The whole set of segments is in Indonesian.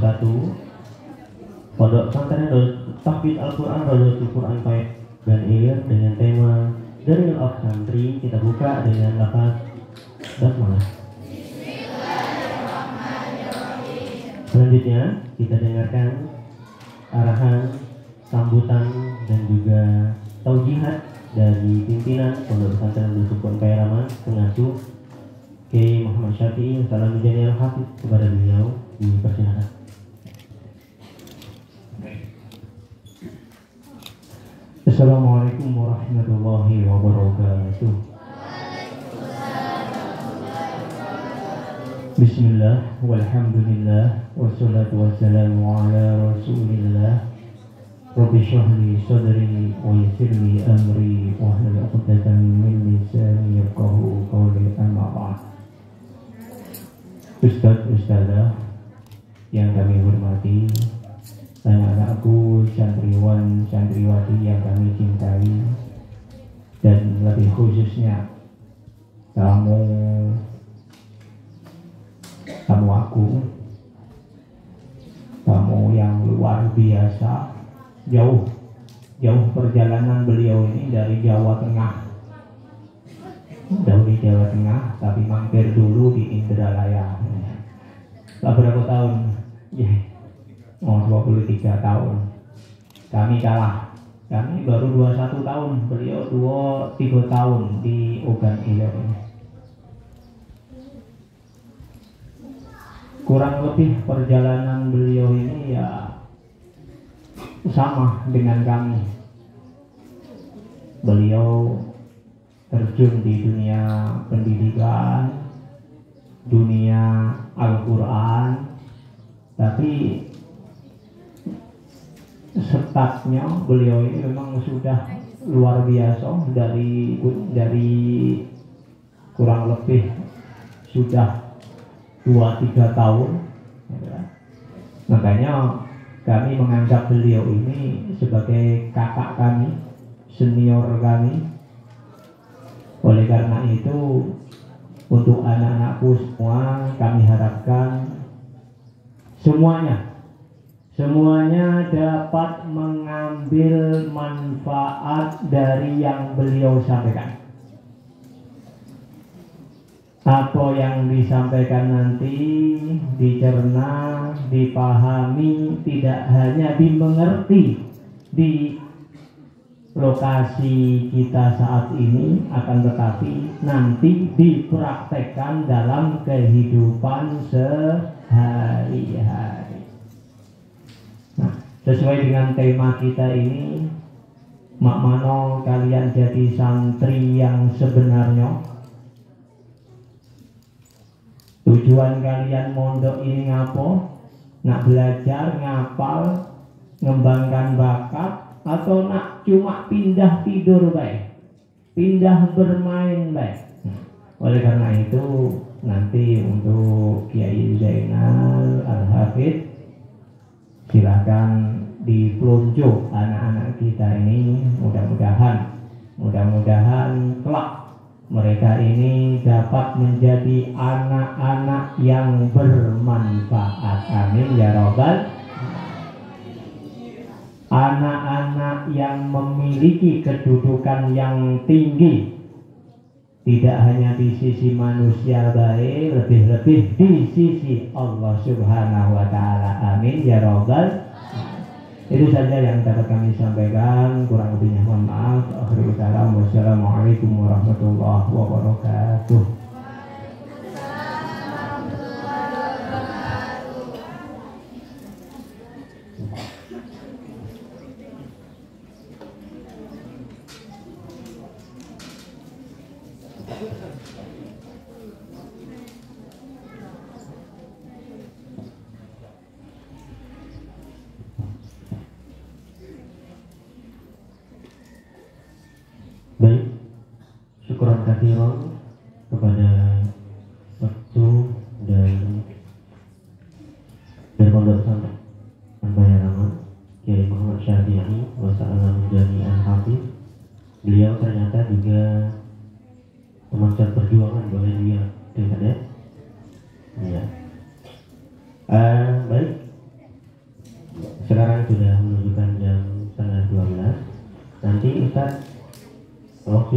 21 Pondok Pesantren Tahfidz Al-Quran Rodotul Quran Pahit dan Ilir dengan tema Daril of Santri. Kita buka dengan lafaz basmalah. Selanjutnya kita dengarkan arahan, sambutan dan juga taujihat dari pimpinan Pondok Pesantren Rodotul Quran Pahit Raman, pengasuh Kiai Muhammad Syafi'i Salamuddin Al-Hafidz. Kepada beliau dipersilakan. Assalamualaikum warahmatullahi wabarakatuh. Bismillah, walhamdulillah, wassalatu wassalamu ala rasulillah. Rabbi shrah li sadri wa yassir li amri wahlul 'uqdatam min lisani yafqahu qawli, amma ba'd. Ustaz, ustazah yang kami hormati, anak-anakku, santriwan, santriwati yang kami cintai, dan lebih khususnya tamu aku, tamu yang luar biasa. Jauh perjalanan beliau ini dari Jawa Tengah, di Jawa Tengah, tapi mampir dulu di Indralaya. Berapa tahun? 23 tahun. Kami kalah. Kami baru 21 tahun, beliau 23 tahun di Ogan Ilir ini. Kurang lebih perjalanan beliau ini ya sama dengan kami. Beliau terjun di dunia pendidikan, dunia Al-Quran, tapi startnya beliau ini memang sudah luar biasa. Dari kurang lebih sudah 2-3 tahun. Makanya kami menganggap beliau ini sebagai kakak kami, senior kami. Oleh karena itu, untuk anak-anakku semua, kami harapkan semuanya dapat mengambil manfaat dari yang beliau sampaikan. Apa yang disampaikan nanti dicerna, dipahami, tidak hanya dimengerti di lokasi kita saat ini, akan tetapi nanti dipraktekkan dalam kehidupan sehari-hari. Nah, sesuai dengan tema kita ini, mak mano kalian jadi santri yang sebenarnya? Tujuan kalian mondok ini ngapo? Nak belajar, ngapal, ngembangkan bakat, atau nak cuma pindah tidur baik, pindah bermain baik? Oleh karena itu, nanti untuk Kiai Zainal Al-Hafidz, silakan dipelunjuk anak-anak kita ini. Mudah-mudahan kelak mereka ini dapat menjadi anak-anak yang bermanfaat. Amin ya robbal. Anak-anak yang memiliki kedudukan yang tinggi, tidak hanya di sisi manusia baik, lebih-lebih di sisi Allah Subhanahu wa Ta'ala. Amin ya robbal. Itu saja yang dapat kami sampaikan, kurang lebihnya mohon maaf. Akhirul kalam, wassalamualaikum warahmatullahi wabarakatuh. Baik, syukuran katsiran kepada waktu dan Pondok Pesantren Pahit Raman Kiai Muhammad Syafi'i wa Salamuddin Al-Hafidz. Beliau ternyata juga teman perjuangan, boleh dia dengar ya? Iya. Baik,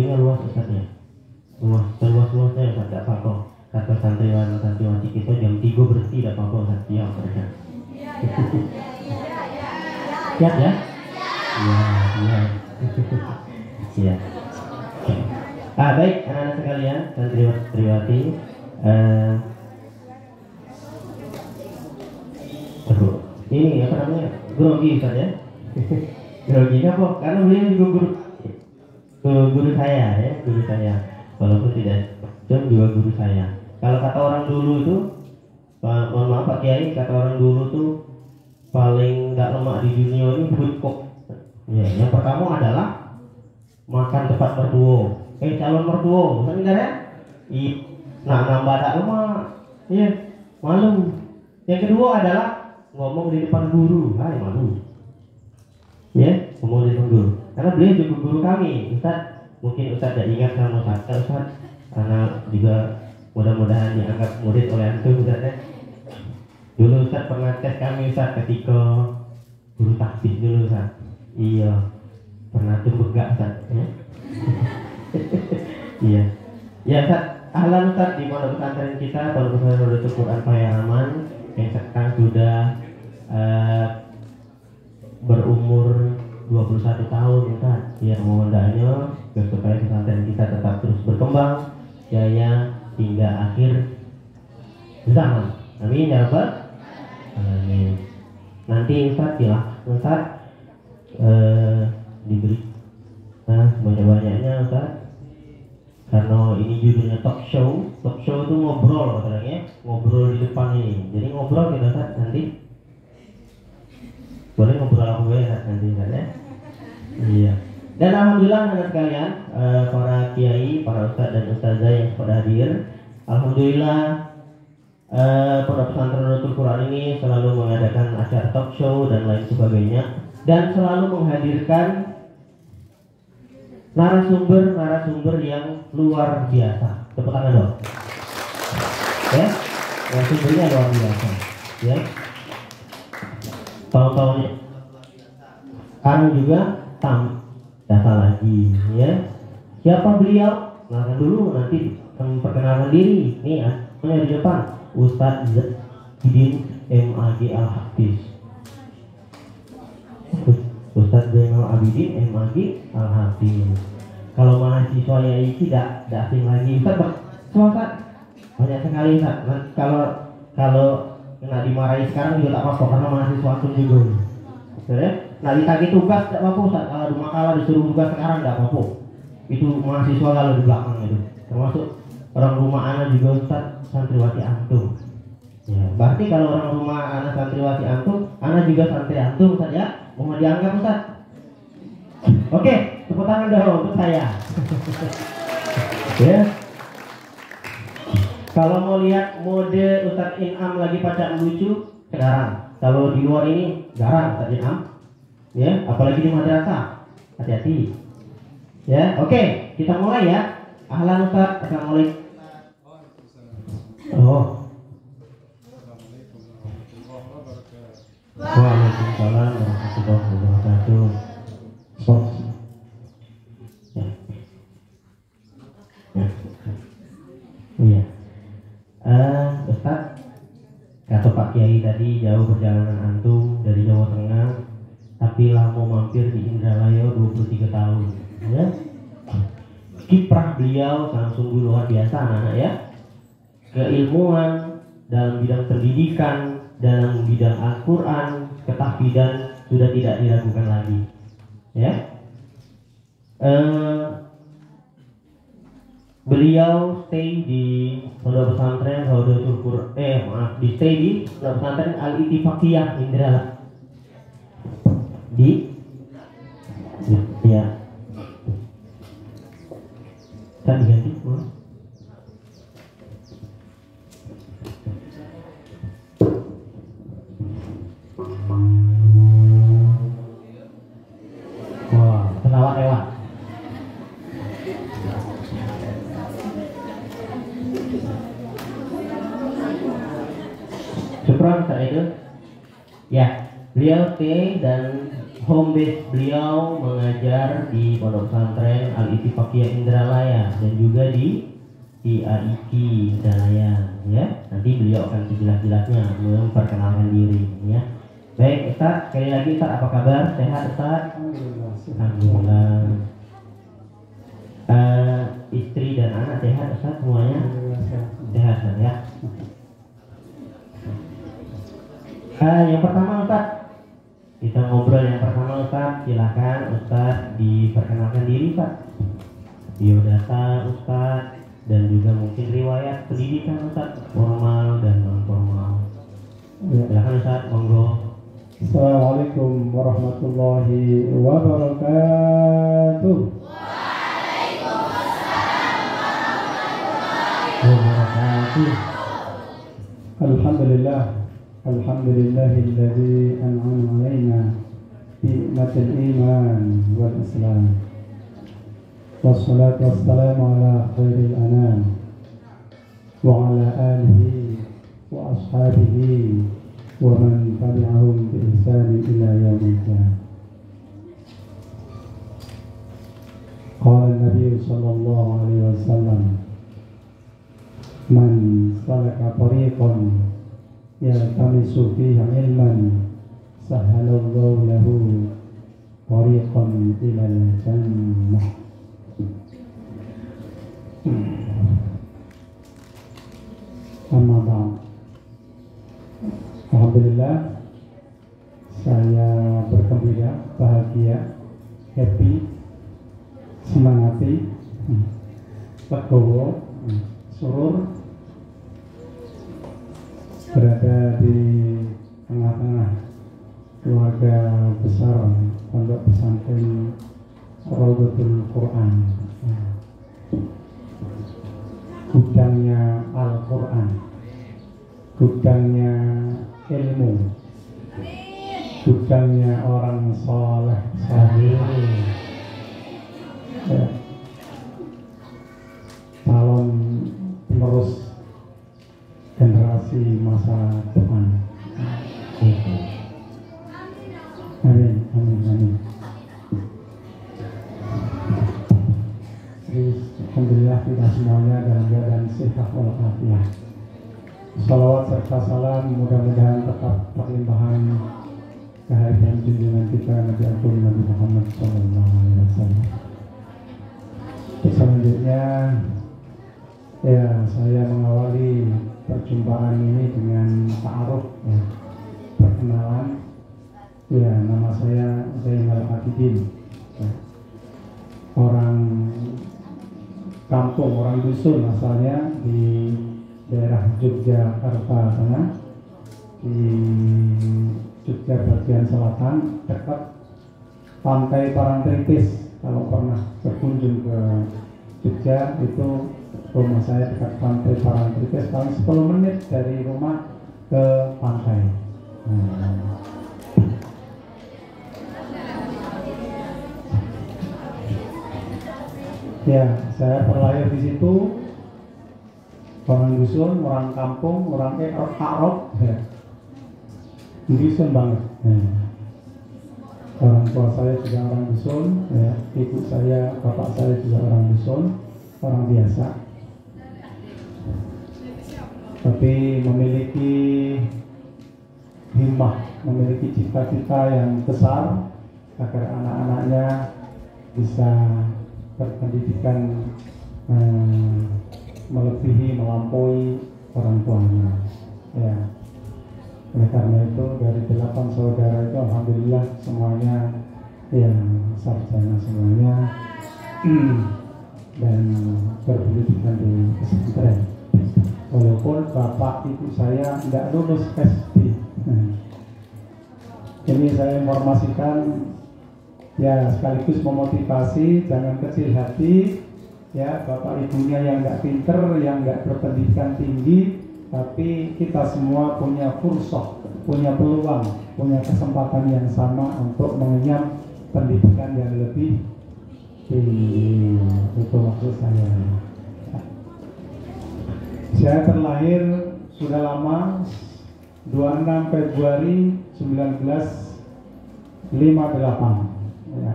groginya luas Ustaz ya. Luas-luasnya Ustaz, tidak apa-apa. Kata santriwati kita jam 3 berhenti, tidak apa-apa Ustaz. Siap mereka. Siap ya? Iya. Siap. Baik anak-anak sekalian, santriwati. Ini apa namanya? Grogi Ustaz ya. Groginya kok? Karena beliau juga guru saya ya, guru saya. Walaupun tidak, juga guru saya. Kalau kata orang dulu itu, mohon maaf Pak Kiai, kata orang dulu tuh paling nggak lemak di dunia ini food cook. Ya, yang pertama adalah makan tepat mertua. Calon mertua, benar ya? Nah, nambah tak lemak, ya malu. Yang kedua adalah ngomong di depan guru, malu. Ya, ngomong di depan guru. Karena beliau juga guru kami, Ustaz. Mungkin Ustaz tidak ingat sama Ustaz, karena juga mudah-mudahan dianggap murid oleh antum Ustaz ya. Dulu Ustaz pernah tes kami Ustaz ketika guru takbir dulu Ustaz. Iya, pernah tumbuk gak Ustaz ya? Iya. Ya Ustaz, ahlan Ustaz di pondok pesantren kita, pondok pesantren Quran Payaraman yang sekarang sudah berumur 21 tahun Ustaz. Yang mohonnya supaya pesantren kita tetap terus berkembang jaya hingga akhir zaman. Amin ya rabbal alamin. Nanti Ustaz Ustaz diberi banyak-banyaknya Ustaz, karena ini judulnya talk show itu ngobrol katanya, ngobrol di depan ini. Jadi ngobrol kita Ustaz nanti. Boleh ngobrol aku ya nanti Ustaz ya. Iya. Dan alhamdulillah anak sekalian, para kiai, para ustaz dan ustazah yang pada hadir, alhamdulillah pondok pesantren Nurul Quran ini selalu mengadakan acara talk show dan lain sebagainya, dan selalu menghadirkan narasumber yang luar biasa. Tepuk tangan dong. Ya, narasumbernya luar biasa. Ya, tahun-tahunnya kami juga data lagi ya. Siapa beliau? Kenalkan dulu, nanti perkenalkan diri. Nih di depan, Ustadz Zaidin MAG Al-Hafiz. Ustadz Zainal Abidin MAG Al-Hafiz. Kalau mahasiswa yang ini tidak asing lagi. Ustadz banyak sekali Ustadz. Kalau kena dimarahi sekarang juga tak apa-apa, karena mahasiswa pun juga. Ya? Nah, ditagih tugas tidak apa-apa Ustaz. Kalau di makalah disuruh tugas sekarang tidak apa-apa. Itu mahasiswa kalau di belakang itu. Termasuk orang rumah anak juga Ustaz, santriwati antum. Ya, berarti kalau orang rumah anak santriwati antum, anak juga santri antum Ustaz ya. Mohon dianggap Ustaz. Oke, tepuk tangan dulu untuk saya. Ya. Kalau mau lihat mode Ustaz Inam lagi pada lucu, sekarang. Kalau di luar ini jarang Ustaz Inam. Ya, apalagi di madrasah. Hati-hati. Ya, oke, kita mulai ya. Ahlan Ustaz, assalamualaikum. Waalaikumsalam warahmatullahi wabarakatuh. Iya. Ustaz, kata Pak Kiai tadi jauh perjalanan antum dari Jawa Tengah, tapi lama mampir di Indralaya 23 tahun. Ya. Kiprah beliau sangat sungguh luar biasa anak-anak ya. Keilmuan dalam bidang pendidikan, dalam bidang Al-Quran, ketahfidzan sudah tidak diragukan lagi. Ya. Beliau stay di pondok pesantren stay di pondok pesantren Al-Ittifaqiyah Indralaya. Ya. Kan diganti semua. Wah, pesawat lewat. Syukran Ustaz itu. Ya, beliau stay dan home base beliau mengajar di Pondok Pesantren Al-Ittifaqiyah Indralaya dan juga di AIK Indralaya ya. Nanti beliau akan sejelas-jelasnya memperkenalkan diri ya. Baik Ustaz, sekali lagi Ustaz, apa kabar? Sehat Ustaz? Alhamdulillah. Istri dan anak sehat Ustaz semuanya? Sehat Ustaz ya. Yang pertama Ustaz, kita ngobrol yang pertama Ustaz, silakan Ustaz diperkenalkan diri Ustaz, biodata Ustaz, dan juga mungkin riwayat pendidikan Ustaz, formal dan non formal. Silakan Ustaz, monggo. Assalamualaikum warahmatullahi wabarakatuh. Waalaikumsalam warahmatullahi wabarakatuh. Alhamdulillah. Alhamdulillahilladzi an'ama alaina bi ni'matil iman wal islam. Wassalatu wassalamu ala khairil anam wa ala alihi wa ashabihi wa man tabi'ahum bi ihsan ila yaumil qiyamah. Qala an-nabiy sallallahu alaihi wasallam, man salaka tariqan yaltamisu fihi ilman sahhalallahu lahu tariqan ilal jannah. Amma ba'd. Alhamdulillah, saya bergembira, bahagia, happy, semangati, legowo, surur berada di tengah-tengah keluarga besar Pondok Pesantren Raudhatul Quran, gudangnya Al-Quran, gudangnya ilmu, gudangnya orang soleh. Ya. Calon penerus generasi masa depan. Amin, amin, amin. Alhamdulillah kita semuanya dalam keadaan sehat walafiat. Salawat serta salam mudah-mudahan tetap terlimpahan kehadiran junjungan kita Nabi Agung Nabi Muhammad SAW. Selanjutnya, ya saya mengawali perjumpaan ini dengan ta'aruf, ya, perkenalan. Ya, nama saya Zainal Abidin, ya. Orang kampung, orang dusun asalnya di daerah Yogyakarta sana, di Jogja bagian selatan, dekat pantai Parangtritis. Kalau pernah berkunjung ke Jogja, itu rumah saya dekat pantai Parangtritis, paling 10 menit dari rumah ke pantai. Ya, saya terlahir di situ, orang dusun, orang kampung, orang Arab, ya. Dusun banget. Ya. Orang tua saya juga orang dusun, ya. Ibu saya, bapak saya juga orang dusun, orang biasa. Tapi memiliki himmah, memiliki cita-cita yang besar agar anak-anaknya bisa berpendidikan melebihi, melampaui orang tuanya. Ya. Oleh karena itu dari 8 saudara itu alhamdulillah semuanya yang sarjana semuanya dan berpendidikan di pesantren. Walaupun bapak ibu saya tidak lulus SD. Ini saya informasikan, ya, sekaligus memotivasi, jangan kecil hati, ya, bapak ibunya yang nggak pinter, yang nggak berpendidikan tinggi, tapi kita semua punya fursah, punya peluang, punya kesempatan yang sama untuk mengenyam pendidikan yang lebih tinggi. Itu maksud saya. Saya terlahir sudah lama, 26 Februari 19 ya.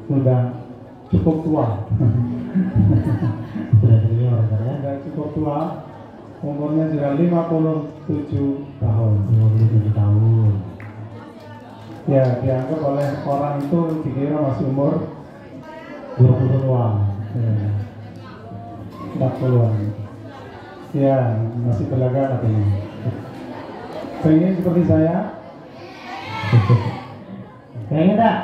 Sudah cukup tua. Sudah senior Ustaz ya. Sudah cukup tua. Umurnya sudah 57 tahun. 57 tahun. Ya, dianggap oleh orang itu dikira masih umur 20-an. ya, 40-an. Ya, masih belaga katanya. Pengen seperti saya? Pengen tak?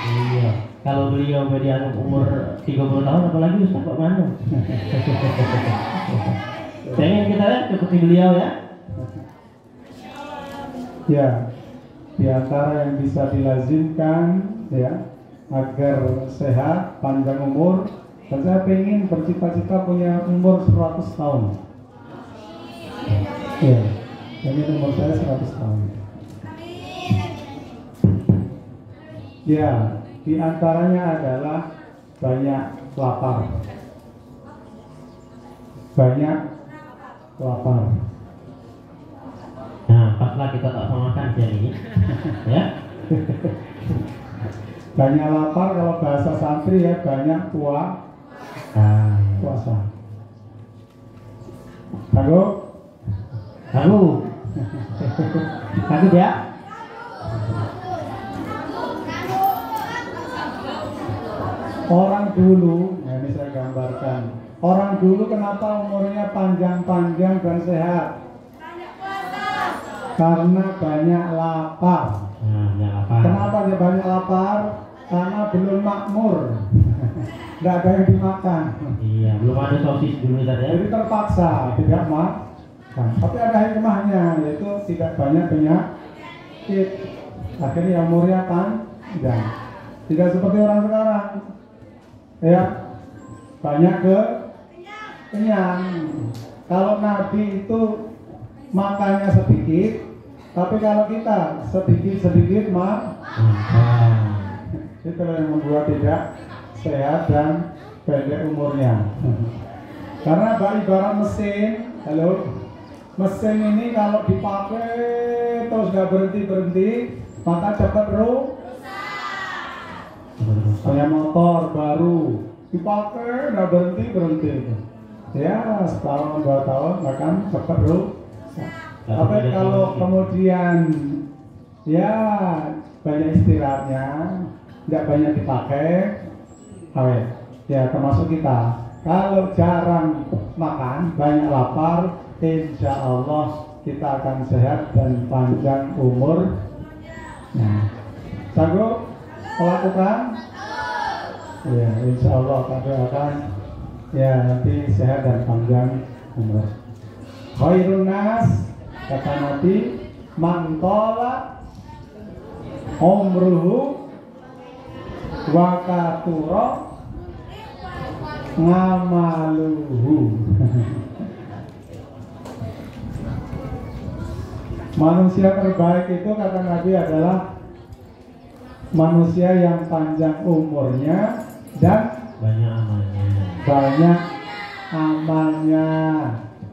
Iya. Kalau beliau dianggap umur 30 tahun, apalagi Ustaz Pak Manu. Pengen kita lihat seperti beliau ya. Ya, di antara yang bisa dilazimkan ya agar sehat, panjang umur, dan saya pengen bercita-cita punya umur 100 tahun. Ya, pengen umur saya 100 tahun. Ya, di antaranya adalah banyak lapar. Banyak lapar. Nah, paslah kita tak mau makan siang ini. Ya. Banyak lapar kalau bahasa santri ya, banyak puasa. Sanggup? Sanggup ya? Orang dulu, nah ini saya gambarkan. Orang dulu kenapa umurnya panjang-panjang dan sehat? Karena banyak lapar. Nah, apa? Kenapa dia banyak lapar? Karena belum makmur. Tidak ada yang dimakan. Iya, belum ada sosis dulu tadi ya. Jadi terpaksa tidak makan. Tapi ada hikmahnya, yaitu tidak banyak penyakit. Akhirnya umurnya panjang. Tidak seperti orang sekarang. Ya, banyak kenyang. Kalau Nabi itu makannya sedikit, tapi kalau kita sedikit itu yang membuat tidak sehat dan pendek umurnya. Karena ibarat mesin, mesin ini kalau dipakai terus nggak berhenti, maka cepat rusak. Kayak motor baru dipakai nggak berhenti, ya setahun 2 tahun bahkan cepat rusak. Tapi kalau kemudian ya banyak istirahatnya, tidak banyak dipakai, awet. Ya termasuk kita. Kalau jarang makan, banyak lapar, insya Allah kita akan sehat dan panjang umur. Nah, sanggup melakukan? Ya, insya Allah akan ya nanti sehat dan panjang umur. Khairun nas, kata Nabi, man tola umruhu wa kathura ngamaluhu. Manusia terbaik itu kata Nabi adalah manusia yang panjang umurnya dan banyak amalnya,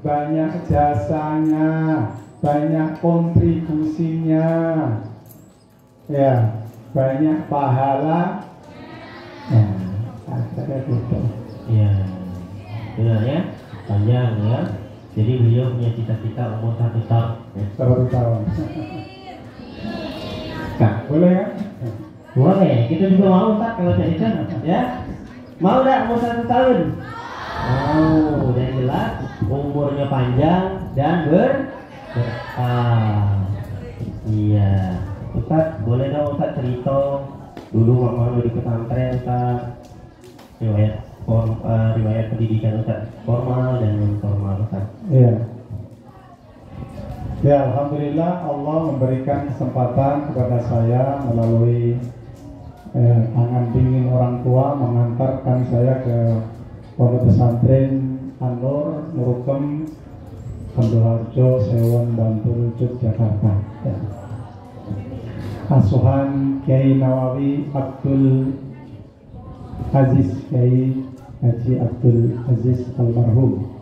banyak jasanya, banyak kontribusinya, ya, banyak pahala. Gitu. Iya, benar ya, panjang ya. Jadi beliau punya cita-cita umur 100 tahun. 100 tahun. Kak, boleh ya? Boleh, kita juga mau Ustaz kalau cita ya. Mau enggak umur 100 tahun? Oh, dan jelas umurnya panjang dan berkah. Iya. Ustaz, boleh dong Ustaz cerita dulu waktu di pesantren Ustaz. Riwayat pendidikan Ustaz formal dan non formal Ustaz. Iya. Ya, alhamdulillah Allah memberikan kesempatan kepada saya melalui tangan dingin orang tua mengantarkan saya ke pondok pesantren An-Nur Murukem Kondoharjo Sewon Bantul Yogyakarta. Ya. Asuhan Kiai Nawawi Abdul Aziz, Kiai Haji Abdul Aziz almarhum.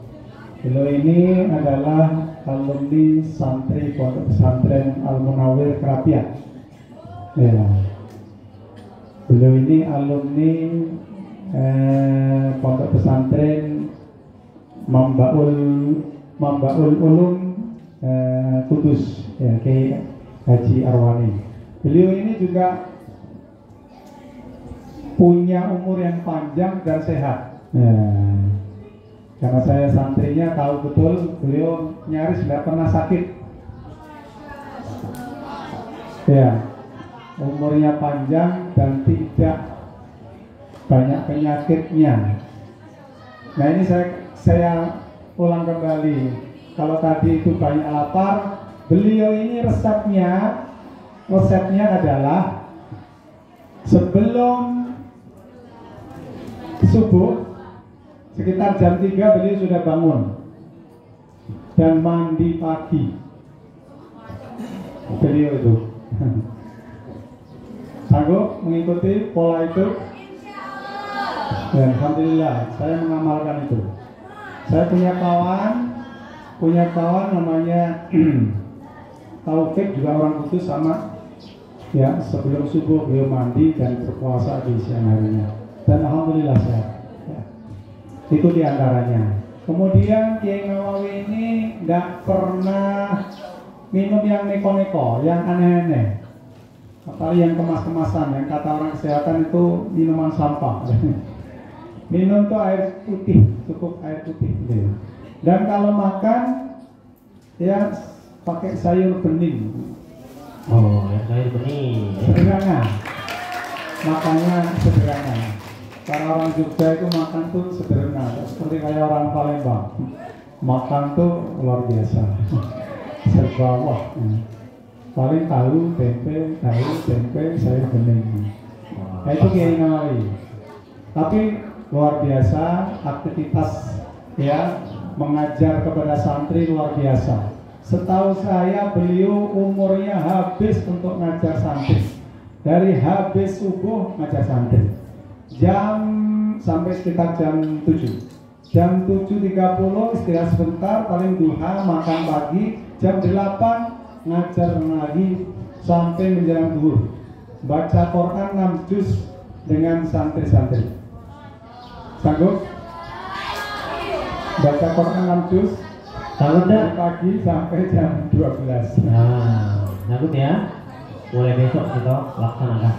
Beliau ini adalah alumni santri pondok pesantren Al Munawwir Kerapian. Ya. Beliau ini alumni Pondok Pesantren Mambaul Ulum Kudus, ya, Kiai Haji Arwani. Beliau ini juga punya umur yang panjang dan sehat. Ya. Karena saya santrinya tahu betul, beliau nyaris tidak pernah sakit. Ya, umurnya panjang dan tidak banyak penyakitnya. Nah ini saya ulang kembali. Kalau tadi itu banyak lapar, beliau ini resepnya adalah sebelum subuh sekitar jam 3 beliau sudah bangun dan mandi pagi. Beliau itu sanggup mengikuti pola itu? Ya, alhamdulillah saya mengamalkan itu. Saya punya kawan namanya Taufik, juga orang Kudus, sama ya, sebelum subuh beliau mandi dan berpuasa di siang harinya dan alhamdulillah sehat ya. Itu diantaranya. Kemudian Kiai Nawawi ini nggak pernah minum yang neko-neko, yang aneh-aneh, apalagi yang kemas-kemasan, yang kata orang kesehatan itu minuman sampah. Minum tuh air putih, cukup air putih gitu. Dan kalau makan ya pakai sayur bening. Oh, ya sayur bening. Sederhana. Makannya sederhana. Para orang Jogja itu makan tuh sederhana, seperti kayak orang Palembang. Makan tuh luar biasa. Serba wah. Paling tahu, tempe, sayur bening. Nah, itu Kiai Nawawi. Tapi luar biasa aktivitas ya, mengajar kepada santri luar biasa. Setahu saya beliau umurnya habis untuk ngajar santri. Dari habis subuh ngajar santri. Jam sampai sekitar jam 7. Jam 7.30 istirahat sebentar, paling duha, makan pagi. Jam 8 ngajar lagi sampai menjelang zuhur. Baca Quran 6 juz dengan santri-santri. Sanggup? Baca Quran 6 juz dari pagi sampai jam 12. Nah, sanggup ya? Mulai besok kita laksanakan.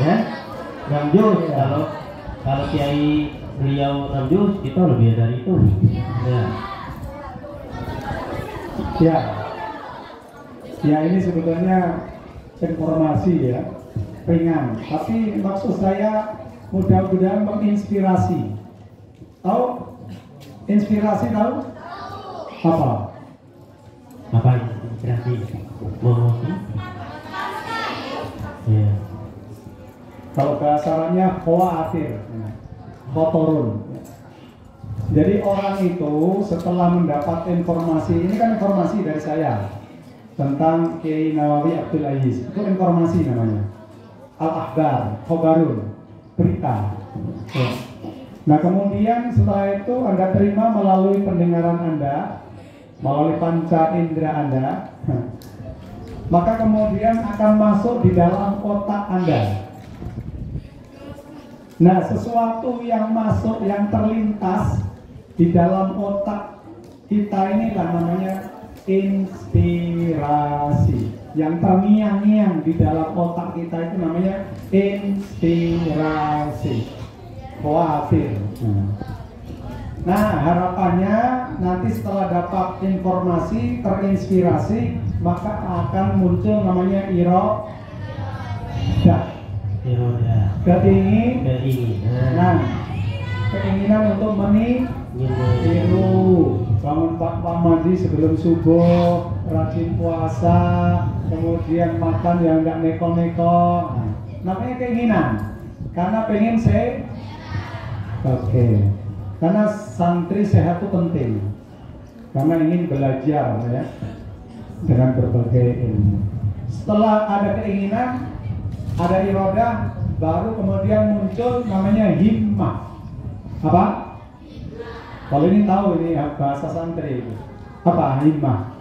Ya, 6 juz. Kalau Kiai beliau 6 juz, kita lebih dari itu. Ya. Ya, ini sebetulnya informasi ya, ringan. Tapi maksud saya mudah-mudahan menginspirasi. Tahu? Inspirasi tahu? Apa? Apa inspirasi? Promosi? Ya. Kalau bahasanya khawatir, kotorun. Jadi orang itu setelah mendapat informasi, ini kan informasi dari saya tentang Kiai Nawawi Abdul Aziz, itu informasi namanya. Al-Akhbar, khobarun, berita. Nah kemudian setelah itu Anda terima melalui pendengaran Anda, melalui panca indera Anda, maka kemudian akan masuk di dalam otak Anda. Nah sesuatu yang masuk, yang terlintas di dalam otak kita ini namanya inspirasi. Yang terngiang-ngiang di dalam otak kita itu namanya inspirasi. Khawatir. Nah harapannya nanti setelah dapat informasi, terinspirasi, maka akan muncul namanya irodah. Keinginan. Keinginan untuk meniru, bangun pak mandi sebelum subuh, rajin puasa, kemudian makan yang enggak neko-neko. Namanya keinginan. Karena pengen Oke. Karena santri sehat itu penting. Karena ingin belajar ya dengan berbagai ilmu. Setelah ada keinginan, ada irodah, baru kemudian muncul namanya himmah. Apa? Kalau ini tahu ini bahasa santri itu. Apa himmah?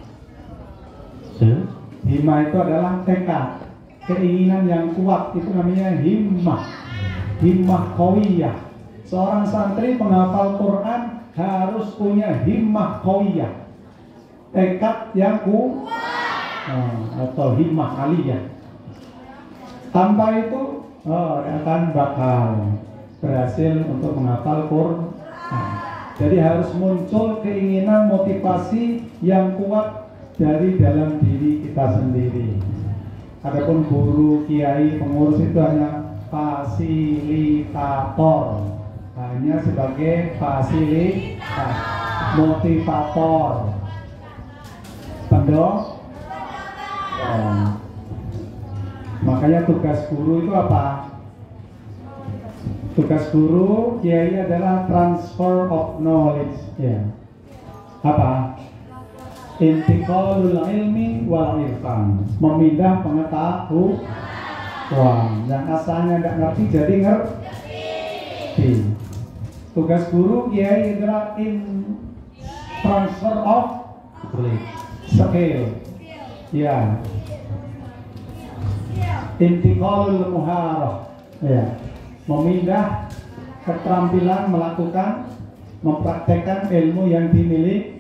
Himmah itu adalah tekad, keinginan yang kuat, itu namanya himmah. Himmah qawiyah. Seorang santri penghafal Quran harus punya himmah qawiyah, tekad yang kuat, atau himmah aliyah. Tanpa itu akan bakal berhasil untuk menghafal Quran. Jadi harus muncul keinginan, motivasi yang kuat dari dalam diri kita sendiri. Adapun guru, kiai, pengurus itu hanya fasilitator, hanya sebagai fasilitas, motivator, pendorong. Makanya tugas guru itu apa? Tugas guru, kiai adalah transfer of knowledge, ya. Apa? Intiqalul ilmi wal irfan, memindah pengetahuan. Yang asalnya nggak ngerti jadi ngerti. Tugas guru, kiai adalah transfer of skill, ya. Intiqalul muharah, ya. Memindah keterampilan melakukan, mempraktekkan ilmu yang dimiliki.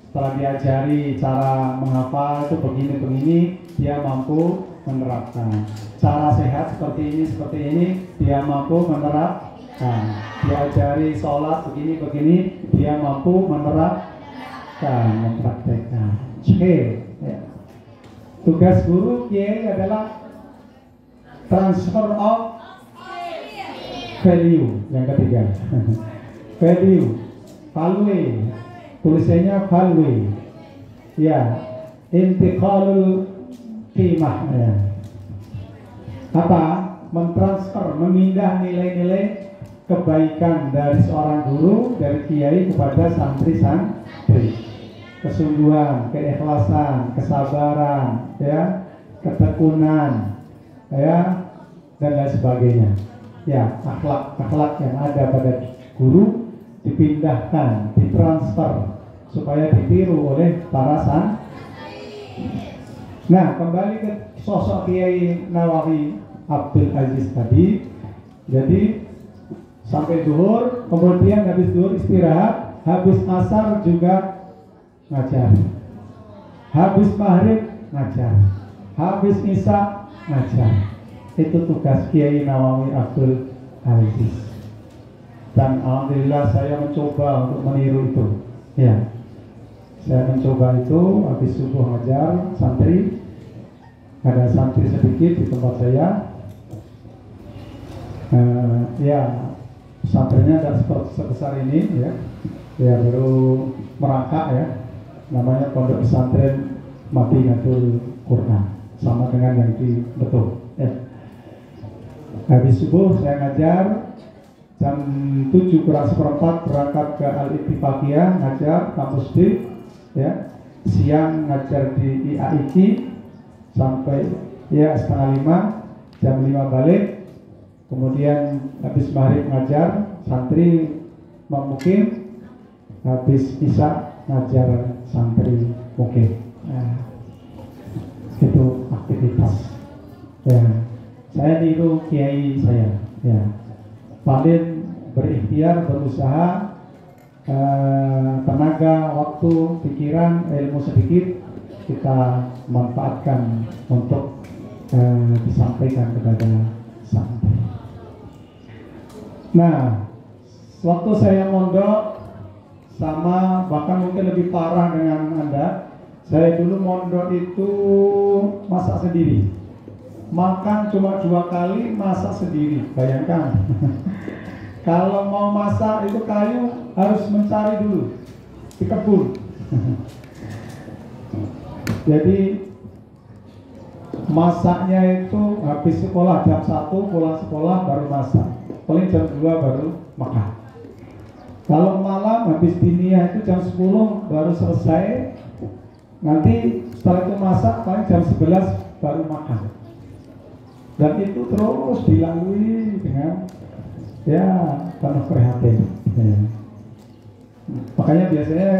Setelah diajari cara menghafal itu begini-begini, dia mampu menerapkan. Cara sehat seperti ini, dia mampu menerapkan. Diajari sholat begini-begini, dia mampu menerapkan, mempraktekkan. Skill, ya. Tugas guru kiai adalah transfer of value, yang ketiga. Value, tulisannya value, ya. Intiqalul qimah, ya. Apa? Mentransfer, memindah nilai-nilai kebaikan dari seorang guru, dari kiai kepada santri-santri. Kesungguhan, keikhlasan, kesabaran, ya, ketekunan, ya, dan lain sebagainya. Ya, akhlak yang ada pada guru dipindahkan, ditransfer supaya ditiru oleh para santri. Nah, kembali ke sosok Kiai Nawawi Abdul Aziz tadi. Jadi sampai zuhur, kemudian habis zuhur istirahat, habis asar juga ngajar, habis maghrib ngajar, habis isya ngajar. Itu tugas Kiai Nawawi Abdul Aziz. Dan alhamdulillah saya mencoba untuk meniru itu. Ya, saya mencoba itu. Habis subuh ngajar santri, ada santri sedikit di tempat saya. Ya, santrinya tidak seperti sebesar ini, ya. Ya, baru merangkak, ya. Namanya Pondok Pesantren Madinatul Quran, sama dengan yang di Betul, ya. Habis subuh saya ngajar, jam 7:04 berangkat ke Al-Ittifaqiyah ngajar kampus D, ya. Siang ngajar di IAIQ sampai ya setengah 5, jam 5 balik. Kemudian habis maghrib ngajar santri memukim, habis isya ngajar santri mukim. Nah, itu aktivitas, ya. Saya niru kiai saya, ya. Paling berikhtiar, berusaha, tenaga, waktu, pikiran, ilmu sedikit kita manfaatkan untuk disampaikan kepada santri. Nah, waktu saya mondok sama bahkan mungkin lebih parah dengan Anda. Saya dulu mondok itu masak sendiri, makan cuma 2 kali, masak sendiri. Bayangkan. Kalau mau masak itu kayu harus mencari dulu di kebun. Jadi masaknya itu habis sekolah jam 1, pulang sekolah baru masak, paling jam 2 baru makan. Kalau malam habis diniyah itu jam 10 baru selesai. Nanti setelah itu masak paling jam 11 baru makan. Dan itu terus dilalui dengan ya penuh prihatin. Ya. Makanya biasanya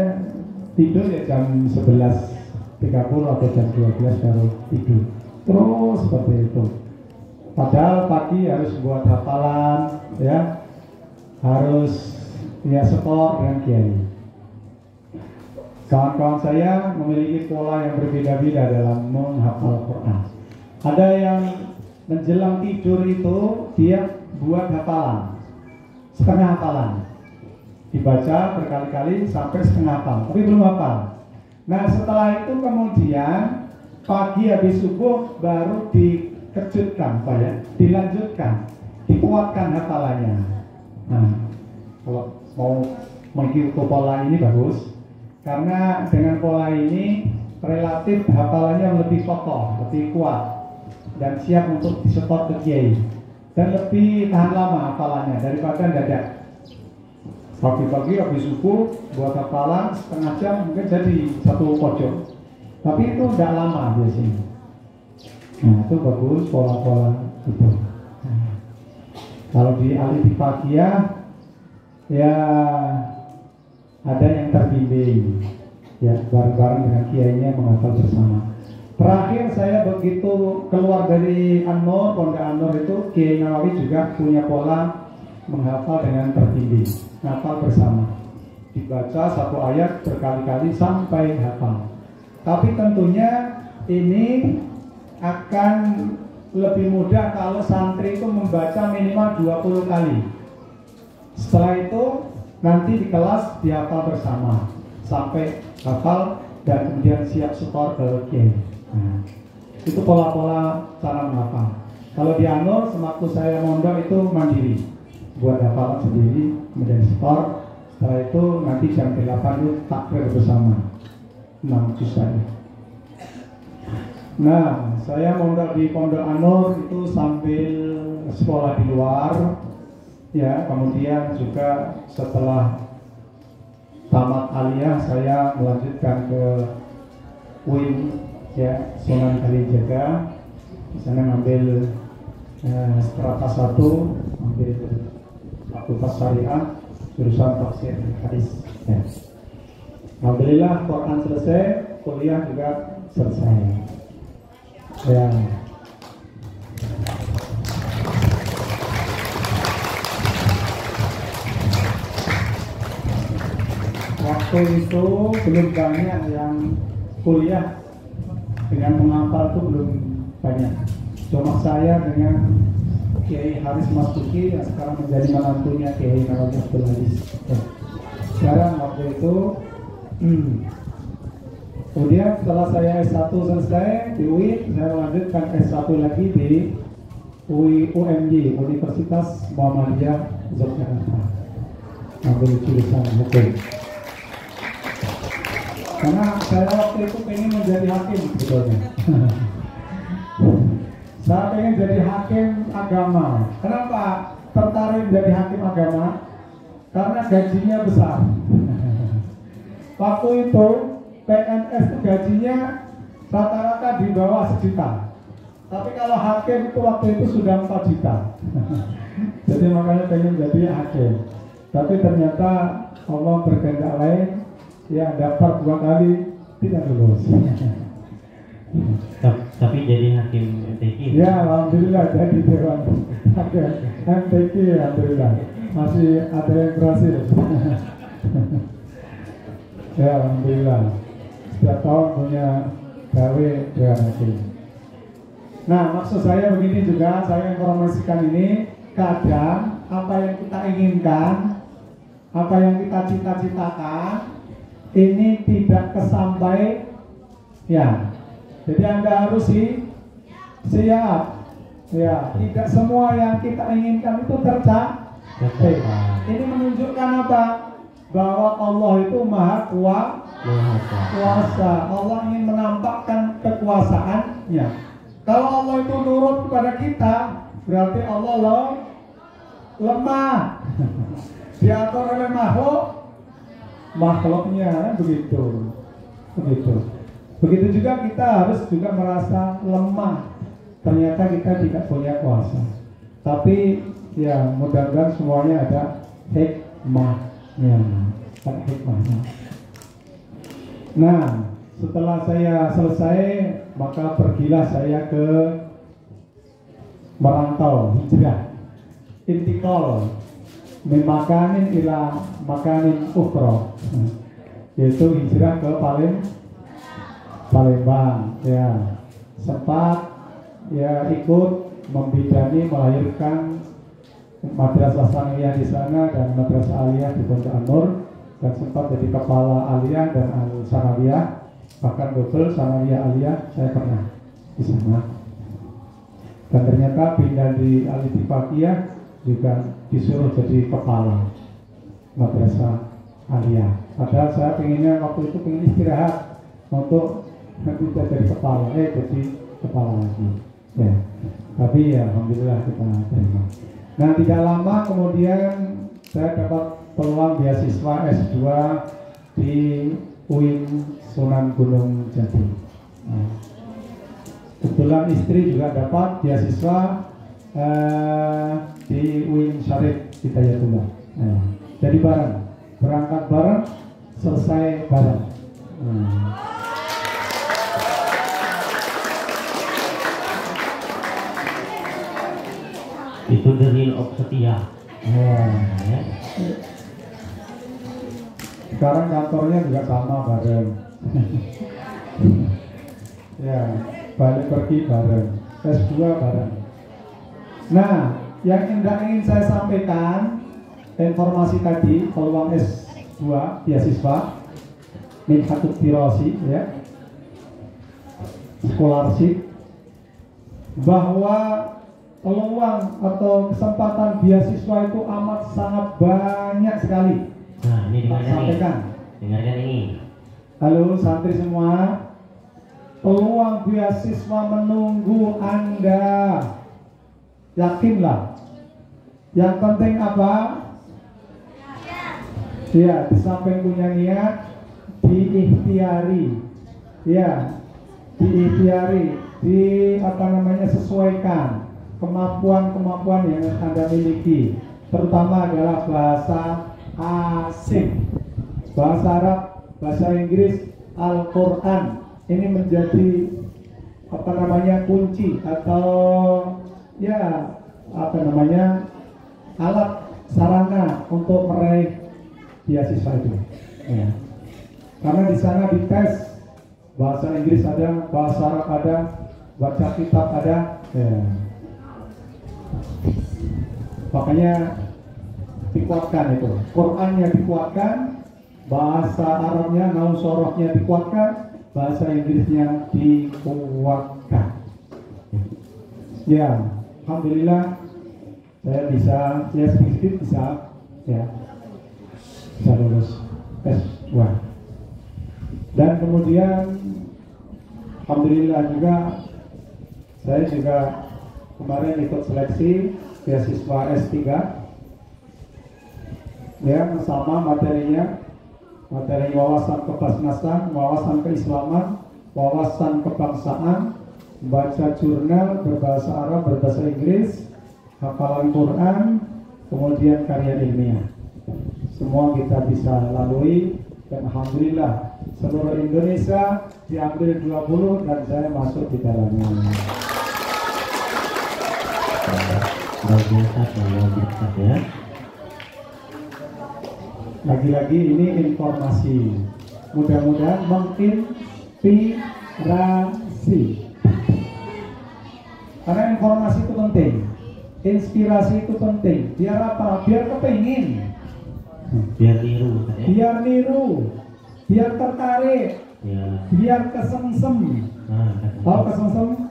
tidur ya jam 11, 11.30 atau jam 12 baru tidur. Terus seperti itu. Padahal pagi harus buat hafalan, ya, harus ya setor dengan kiai. Kawan-kawan saya memiliki pola yang berbeda-beda dalam menghafal Quran. Ada yang menjelang tidur itu dia buat hafalan, setengah hafalan, dibaca berkali-kali sampai setengah hafal, tapi belum hafal. Nah setelah itu kemudian pagi habis subuh baru dikejutkan, Pak ya, dilanjutkan, dikuatkan hafalannya. Nah kalau mau mengikuti pola ini bagus, karena dengan pola ini relatif hafalannya lebih kokoh, lebih kuat, dan siap untuk disetor ke kiai, dan lebih tahan lama hafalannya daripada dadak. Pagi-pagi habis subuh buat hafalan setengah jam mungkin jadi satu pojok, tapi itu tidak lama biasanya. Nah itu bagus pola-pola itu. Nah, kalau di Al-Ittifaqiyah ya ada yang terbimbing, ya bareng-bareng dengan kiainya menghafal bersama. Terakhir saya begitu keluar dari An-Nur, Pondok An-Nur itu, Kiai Nawawi juga punya pola menghafal dengan terbimbing, hafal bersama, dibaca satu ayat berkali-kali sampai hafal. Tapi tentunya ini akan lebih mudah kalau santri itu membaca minimal 20 kali. Setelah itu nanti di kelas dihafal bersama sampai hafal dan kemudian siap setor ke kiai. Nah, itu pola-pola cara menghafal. Kalau di Anur, sewaktu saya mondok itu mandiri, buat hafalan sendiri, kemudian setor. Setelah itu nanti jam 8 itu takbir bersama 6 juz saja. Nah, saya mondok di Pondok Anur itu sambil sekolah di luar, ya. Kemudian juga setelah tamat aliyah saya melanjutkan ke UIN, ya, Sunan Kalijaga. Di sana ngambil strata 1, ambil fakultas syariah, jurusan tafsir hadis. Ya. Alhamdulillah Quran selesai, kuliah juga selesai. Ya. Waktu itu belum banyak yang kuliah dengan menghafal, itu belum banyak. Cuma saya dengan Kiai Haris Masuki yang sekarang menjadi menantunya Kiai Nawawi Abdul Aziz. Ya. Sekarang waktu itu kemudian setelah saya S1 selesai di UI, saya melanjutkan S1 lagi di UMY, Universitas Muhammadiyah Yogyakarta, ambil jurusan hukum. Karena saya waktu itu pengen menjadi hakim sebetulnya. Saya pengen jadi hakim agama. Kenapa tertarik menjadi hakim agama? Karena gajinya besar. Waktu itu PNS itu gajinya rata-rata di bawah 1 juta. Tapi kalau hakim itu waktu itu sudah 4 juta. Jadi makanya pengen jadi hakim. Tapi ternyata Allah berkehendak lain, ya daftar 2 kali tidak lulus. Tapi jadi hakim MTQ. Ya alhamdulillah jadi dewan hakim MTQ, alhamdulillah masih ada yang berhasil. Ya alhamdulillah setiap tahun punya gawe dewan hakim. Nah maksud saya begini juga, saya informasikan ini, kadang apa yang kita inginkan, apa yang kita cita-citakan ini tidak kesampai, ya. Jadi Anda harus siap, ya. Tidak semua yang kita inginkan itu tercapai. Ini menunjukkan apa? Bahwa Allah itu maha kuasa. Allah ingin menampakkan kekuasaannya. Kalau Allah itu nurut kepada kita, berarti Allah lemah. Diatur oleh makhluknya, begitu. Begitu juga kita harus juga merasa lemah. Ternyata kita tidak punya kuasa. Tapi ya mudah-mudahan semuanya ada hikmahnya. Nah, setelah saya selesai, maka pergilah saya ke merantau, hijrah, intikal, min makanin ila makanin ukhra, yaitu hijrah ke Palembang, ya. Sempat ya ikut membidani melahirkan madrasah sanawiyah di sana dan madrasah aliyah di Pondok An-Nur, dan sempat jadi kepala aliyah dan sanawiyah, bahkan betul sanawiyah aliyah saya pernah di sana. Dan ternyata pindah di Al-Ittifaqiyah juga disuruh jadi kepala madrasah aliyah. Padahal saya pengennya waktu itu pengen istirahat untuk nanti jadi kepala, jadi kepala lagi. Ya, tapi ya alhamdulillah kita terima. Nah, tidak lama kemudian saya dapat peluang beasiswa S2 di UIN Sunan Gunung Jati. Nah, kebetulan istri juga dapat beasiswa di UIN Syarif Hidayatullah. Nah, jadi bareng, berangkat bareng, selesai bareng. Itu the real of setia. Ya. Ya. Sekarang kantornya juga sama bareng. Ya, balik pergi bareng, S2 bareng. Nah, yang ingin saya sampaikan informasi tadi peluang S2 beasiswa minhatut dirasi, ya, scholarship, bahwa peluang atau kesempatan beasiswa itu amat sangat banyak sekali. Nah, ini dengarkan Sampaikan. Dengarkan ini. Halo santri semua, peluang beasiswa menunggu Anda. Yakinlah. Yang penting apa? Ya, di samping punya niat, diikhtiari. Ya, diikhtiari, sesuaikan kemampuan yang Anda miliki, terutama adalah bahasa asing, bahasa Arab, bahasa Inggris, Al-Quran. Ini menjadi kunci atau ya alat sarana untuk meraih beasiswa itu. Ya. Karena di sana dites bahasa Inggris ada, bahasa Arab ada, baca kitab ada. Ya. Makanya dikuatkan itu, Qurannya dikuatkan, bahasa Arabnya, naun sorohnya dikuatkan, bahasa Inggrisnya dikuatkan. Ya, alhamdulillah saya bisa, ya sedikit bisa, ya bisa lulus S2. Dan kemudian alhamdulillah juga saya juga kemarin ikut seleksi beasiswa S3, ya, sama materi wawasan kebasnasan, wawasan keislaman, wawasan kebangsaan, baca jurnal berbahasa Arab, berbahasa Inggris, hafalan Quran, kemudian karya ilmiah. Semua kita bisa lalui dan alhamdulillah seluruh Indonesia diambil 20 dan saya masuk di dalamnya. Luar biasa ya. Lagi-lagi ini informasi, mudah-mudahan menginspirasi. Karena informasi itu penting, inspirasi itu penting. Biar apa? Biar kepingin, biar niru, ya. Biar niru, biar tertarik, Ya. biar kesengsem. Tahu kesengsem?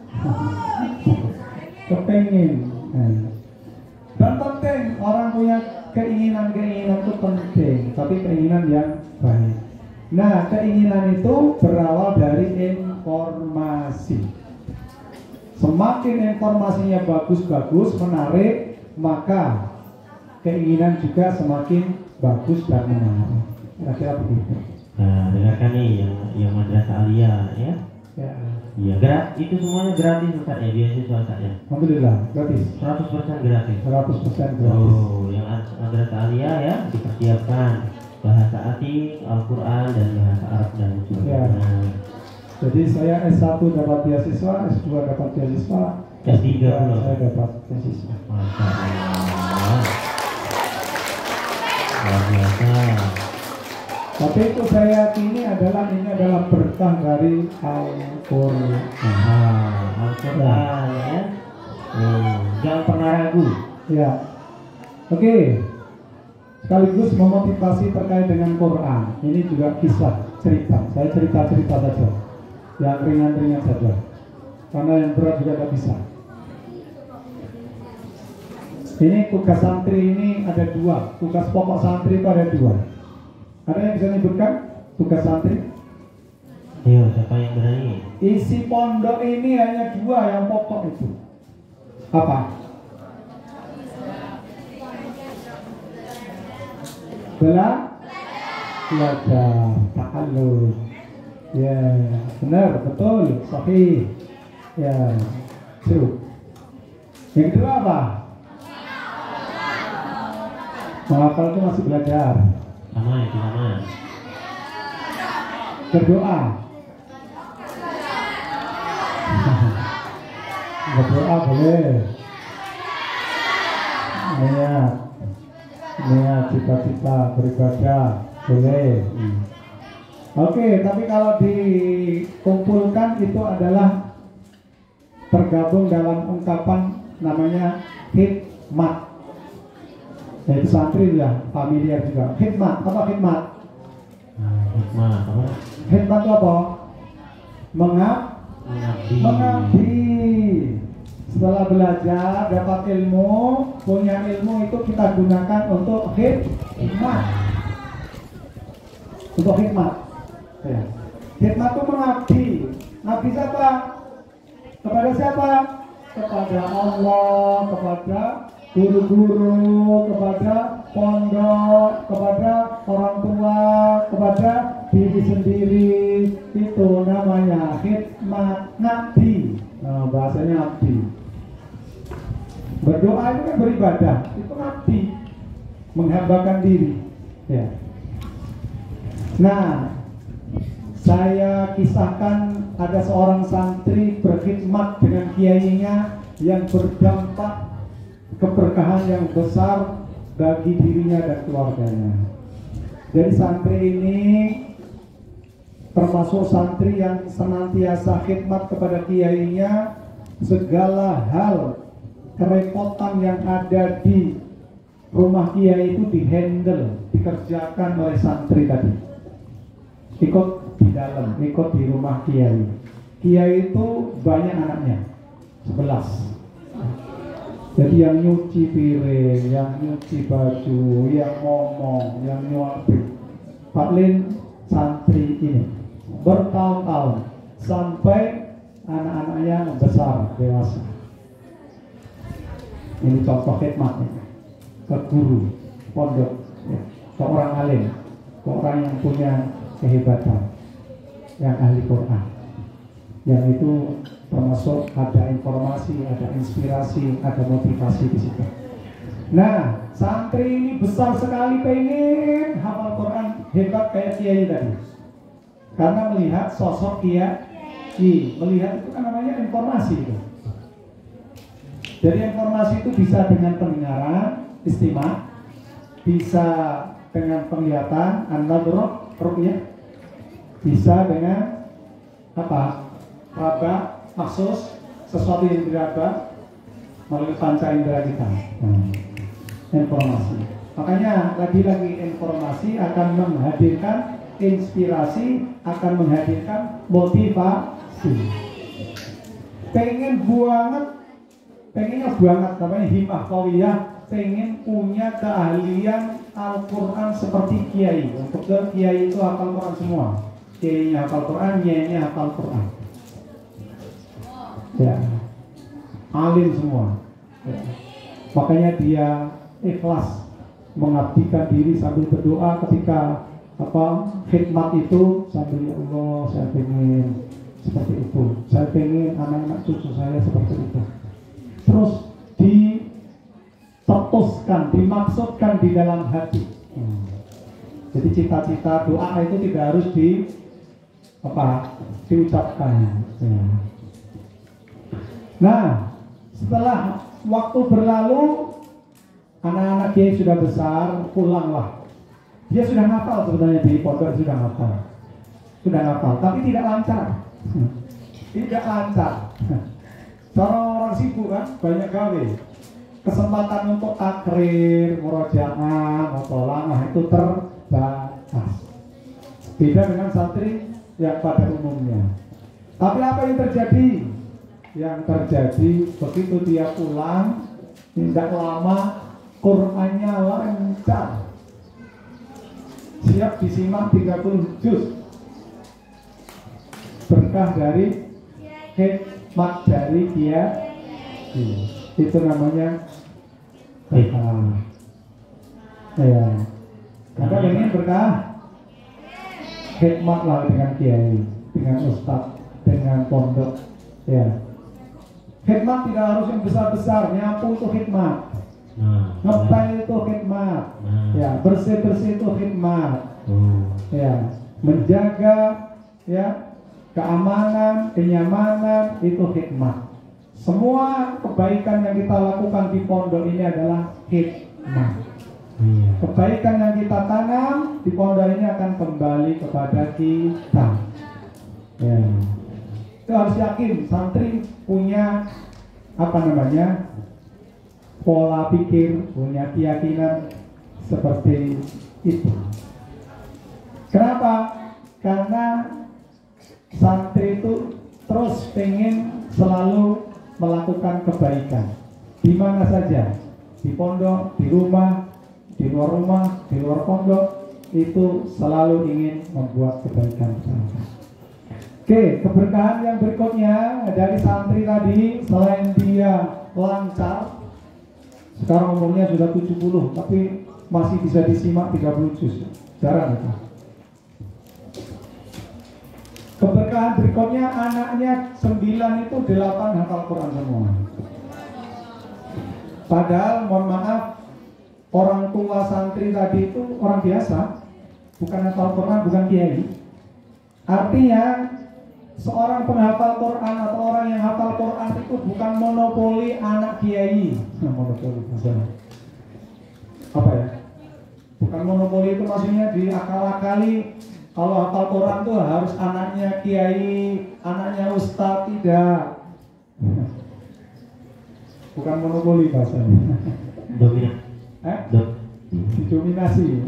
Kepingin. Dan penting, orang punya keinginan itu penting, tapi keinginan yang baik. Nah, keinginan itu berawal dari informasi. Semakin informasinya bagus-bagus, menarik, maka keinginan juga semakin bagus dan menarik. Kira-kira begitu. Nah, dengarkan nih yang madrasah aliyah, ya. Ya. Iya, itu semuanya gratis Ustaz ya, beasiswa Ustaz ya. Alhamdulillah, gratis. 100% gratis. 100% gratis. Oh, yang madrasah aliyah ya dipersiapkan bahasa asing, Al-Quran dan bahasa Arab dan sebagainya. Ya. Jadi saya S1 dapat beasiswa, S2 dapat beasiswa, S3 belum. saya dapat beasiswa. Masya Allah. Luar biasa. Tapi itu saya yakini ini adalah berkah dari Al-Quran. Al-Quran ya. Jangan pernah ragu. Ya, oke. Sekaligus memotivasi terkait dengan Quran. Ini juga kisah cerita. Saya cerita saja, yang ringan-ringan saja. Karena yang berat juga tidak bisa. Ini tugas santri ini ada dua. Tugas pokok santri itu ada dua. Ada yang bisa menyebutkan tugas santri? Ayo, siapa yang berani? Isi pondok ini hanya dua yang pokok itu. Apa? Belajar, ta'allum. Ya, benar, betul, sahih. Ya, true. Yang kedua apa? Menghafal itu masih belajar. Sama itu sama. Berdoa. Berdoa boleh. Niat cita-cita beribadah boleh. Oke, tapi kalau dikumpulkan itu adalah tergabung dalam ungkapan namanya hikmat. Yaitu santri ya, familiar juga. Hikmat, apa hikmat? Hikmah apa? Hikmat itu apa? Mengabdi. Setelah belajar, dapat ilmu, punya ilmu itu kita gunakan untuk hikmat. Untuk hikmat. Ya. Hikmat itu mengabdi. Ngabdi siapa? Kepada siapa? Kepada Allah, kepada guru-guru, kepada pondok, kepada orang tua, kepada diri sendiri. Itu namanya hikmat, ngabdi. Nah, bahasanya ngabdi. Berdoa itu kan beribadah, itu ngabdi, menghambakan diri. Ya. Nah, saya kisahkan ada seorang santri berkhidmat dengan kiainya yang berdampak keberkahan yang besar bagi dirinya dan keluarganya. Jadi santri ini termasuk santri yang senantiasa khidmat kepada kiainya. Segala hal kerepotan yang ada di rumah kiai itu dihandle, dikerjakan oleh santri tadi. Ikut di dalam, ikut di rumah kiai. Kiai itu banyak anaknya, 11. Jadi yang nyuci piring, yang nyuci baju, yang ngomong, yang nyuapin. Pak Lin santri ini bertahun-tahun sampai anak-anaknya besar, dewasa. Ini contoh khidmatnya ke guru, pondok, ya, ke orang alim, ke orang yang punya kehebatan, yang ahli Quran, yang itu termasuk ada informasi, ada inspirasi, ada motivasi di situ. Nah, santri ini besar sekali pengen hafal Quran hebat kayak kiai tadi, karena melihat sosok kiai, melihat itu kan namanya informasi itu. Jadi informasi itu bisa dengan pendengaran, istima, bisa dengan penglihatan, an-nadhr, ru'yah, bisa dengan apa? Raba, maksus, sesuatu yang diraba melalui panca indera kita. Informasi. Makanya lagi-lagi informasi akan menghadirkan inspirasi, akan menghadirkan motivasi. Pengennya banget namanya himah qawiyah, pengen punya keahlian Al-Quran seperti kiai. Untuk kiai itu hafal Quran semua. Kiainya hafal Quran, kiainya hafal Quran. Ya, alim semua. Ya. Makanya dia ikhlas mengabdikan diri sambil berdoa ketika khidmat itu sambil ya Allah, saya pengen seperti itu, saya pengen anak-anak cucu saya seperti itu. Terus ditertuskan, dimaksudkan di dalam hati. Jadi cita-cita doa itu tidak harus diucapkan. Ya. Nah, setelah waktu berlalu, anak-anak dia sudah besar, pulanglah. Dia sudah hafal sebenarnya di pondok, sudah hafal, tapi tidak lancar. Tidak lancar. Cara orang sibuk kan, banyak gawe. Kesempatan untuk takrir, murojaah, mutola'ah itu terbatas. Beda dengan santri yang pada umumnya. Tapi apa yang terjadi? Yang terjadi begitu dia pulang, tidak lama Qur'annya lancar. Siap disimak 30 juz. Berkah dari hikmat dari dia. Itu namanya berkah. Ya. Maka ingin berkah, hikmatlah dengan kiai, dengan ustadz, dengan pondok. Ya. Hikmat tidak harus yang besar-besar, nyapu itu hikmat. Ngepel itu hikmat. Ya, bersih-bersih itu hikmat. Ya, menjaga ya keamanan, kenyamanan itu hikmat. Semua kebaikan yang kita lakukan di pondok ini adalah hikmat. Kebaikan yang kita tanam di pondok ini akan kembali kepada kita. Ya. Itu harus yakin, santri punya pola pikir, punya keyakinan seperti itu. Kenapa? Karena santri itu terus pengen selalu melakukan kebaikan di mana saja, di pondok, di rumah, di luar pondok, itu selalu ingin membuat kebaikan. Oke, keberkahan yang berikutnya dari santri tadi, selain dia lancar, sekarang umurnya sudah 70, tapi masih bisa disimak 30 juz. Jarang itu. Keberkahan berikutnya, anaknya 9 itu 8 hafal Quran semua. Padahal, mohon maaf, orang tua santri tadi itu orang biasa, bukan hafal Quran, bukan kiai. Artinya, seorang penghafal Quran atau orang yang hafal Quran itu bukan monopoli anak kiai. Monopoli maksudnya apa ya? Bukan monopoli itu maksudnya diakal-akali. Kalau hafal Quran tuh harus anaknya kiai, anaknya ustadz, tidak. Bukan monopoli bahasanya. Didominasi.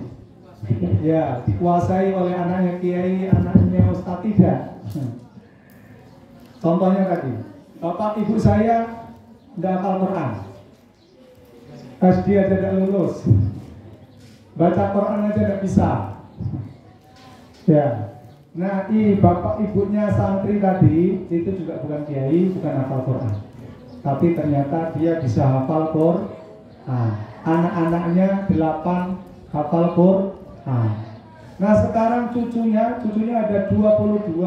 Ya, dikuasai oleh anaknya kiai, anaknya ustadz, tidak. Contohnya tadi, bapak ibu saya tidak hafal Quran, SD aja tidak lulus, baca Quran aja tidak bisa. Ya, nah bapak ibunya santri tadi itu juga bukan kiai, bukan hafal Quran, tapi ternyata dia bisa hafal Quran. Anak-anaknya 8 hafal Quran. Nah sekarang cucunya ada 22